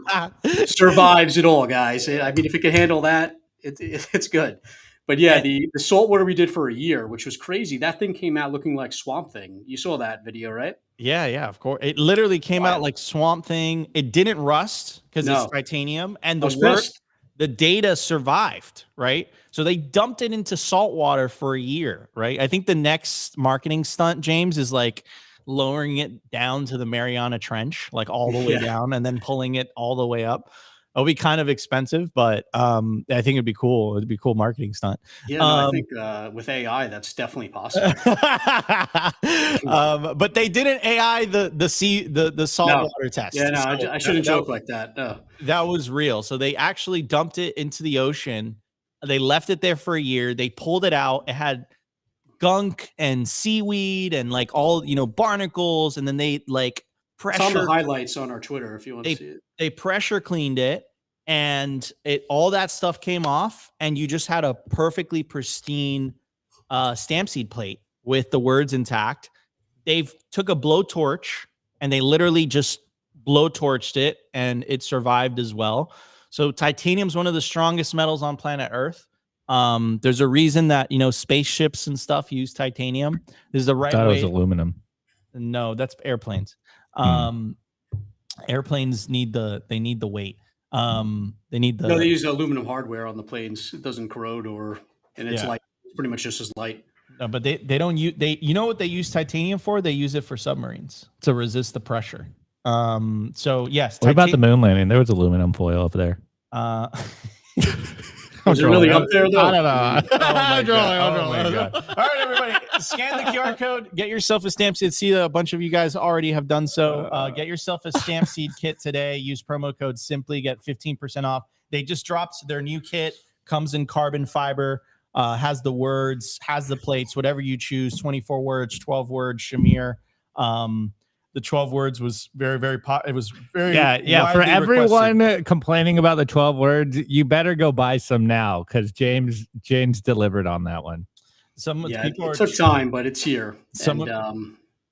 survives it all, guys. I mean, if it can handle that, it's good. But yeah, the saltwater we did for a year, which was crazy. That thing came out looking like Swamp Thing. You saw that video, right? Yeah, of course. It literally came out like Swamp Thing. It didn't rust because it's titanium, and the data survived, right? So they dumped it into salt water for a year, right? I think the next marketing stunt, James, is like lowering it down to the Mariana Trench, like all the way down, and then pulling it all the way up. It'll be kind of expensive, but I think it'd be cool. It'd be a cool marketing stunt. Yeah, no, I think with AI, that's definitely possible. But they didn't AI the saltwater test. Yeah, no, I shouldn't joke like that. No. That was real. So they actually dumped it into the ocean. They left it there for a year. They pulled it out. It had gunk and seaweed and like all barnacles, and then they like pressure. It's on the highlights on our Twitter if you want to see it. They pressure cleaned it, and all that stuff came off, and you just had a perfectly pristine stamp seed plate with the words intact. They've took a blowtorch and they literally just blowtorched it, and it survived as well. So titanium is one of the strongest metals on planet Earth. There's a reason that spaceships and stuff use titanium. This is the right way. I thought it was aluminum. No, that's airplanes. Airplanes need the weight. They use aluminum hardware on the planes. It doesn't corrode and it's light. It's pretty much just as light. No, but they don't use you know what they use titanium for? They use it for submarines to resist the pressure. So yes. What about the moon landing? There was aluminum foil up there. Was it really up there though? I don't know. Oh my God. All right, everybody, scan the QR code. Get yourself a stamp seed. See, a bunch of you guys already have done so. Get yourself a stamp seed kit today. Use promo code Simply. Get 15% off. They just dropped their new kit. Comes in carbon fiber. Has the words. Has the plates. Whatever you choose. 24 words. 12 words. Shamir. The 12 words was very, very it was very for everyone complaining about the 12 words, you better go buy some now because James delivered on that one. It took time, but it's here.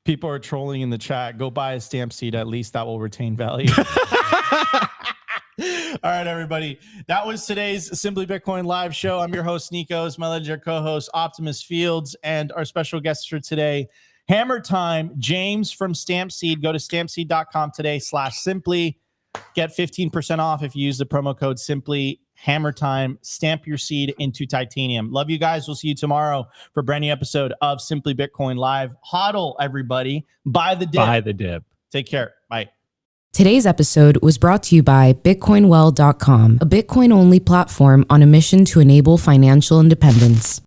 People are trolling in the chat. Go buy a stamp seed. At least that will retain value. All right, everybody. That was today's Simply Bitcoin live show. I'm your host, Nikos, my legendary co-host, Optimus Fields, and our special guest for today, Hammer Time, James from Stampseed. Go to stampseed.com today/simply. Get 15% off if you use the promo code Simply. Hammer Time. Stamp your seed into titanium. Love you guys. We'll see you tomorrow for a brand new episode of Simply Bitcoin Live. HODL, everybody. Buy the dip. Buy the dip. Take care. Bye. Today's episode was brought to you by BitcoinWell.com, a Bitcoin-only platform on a mission to enable financial independence.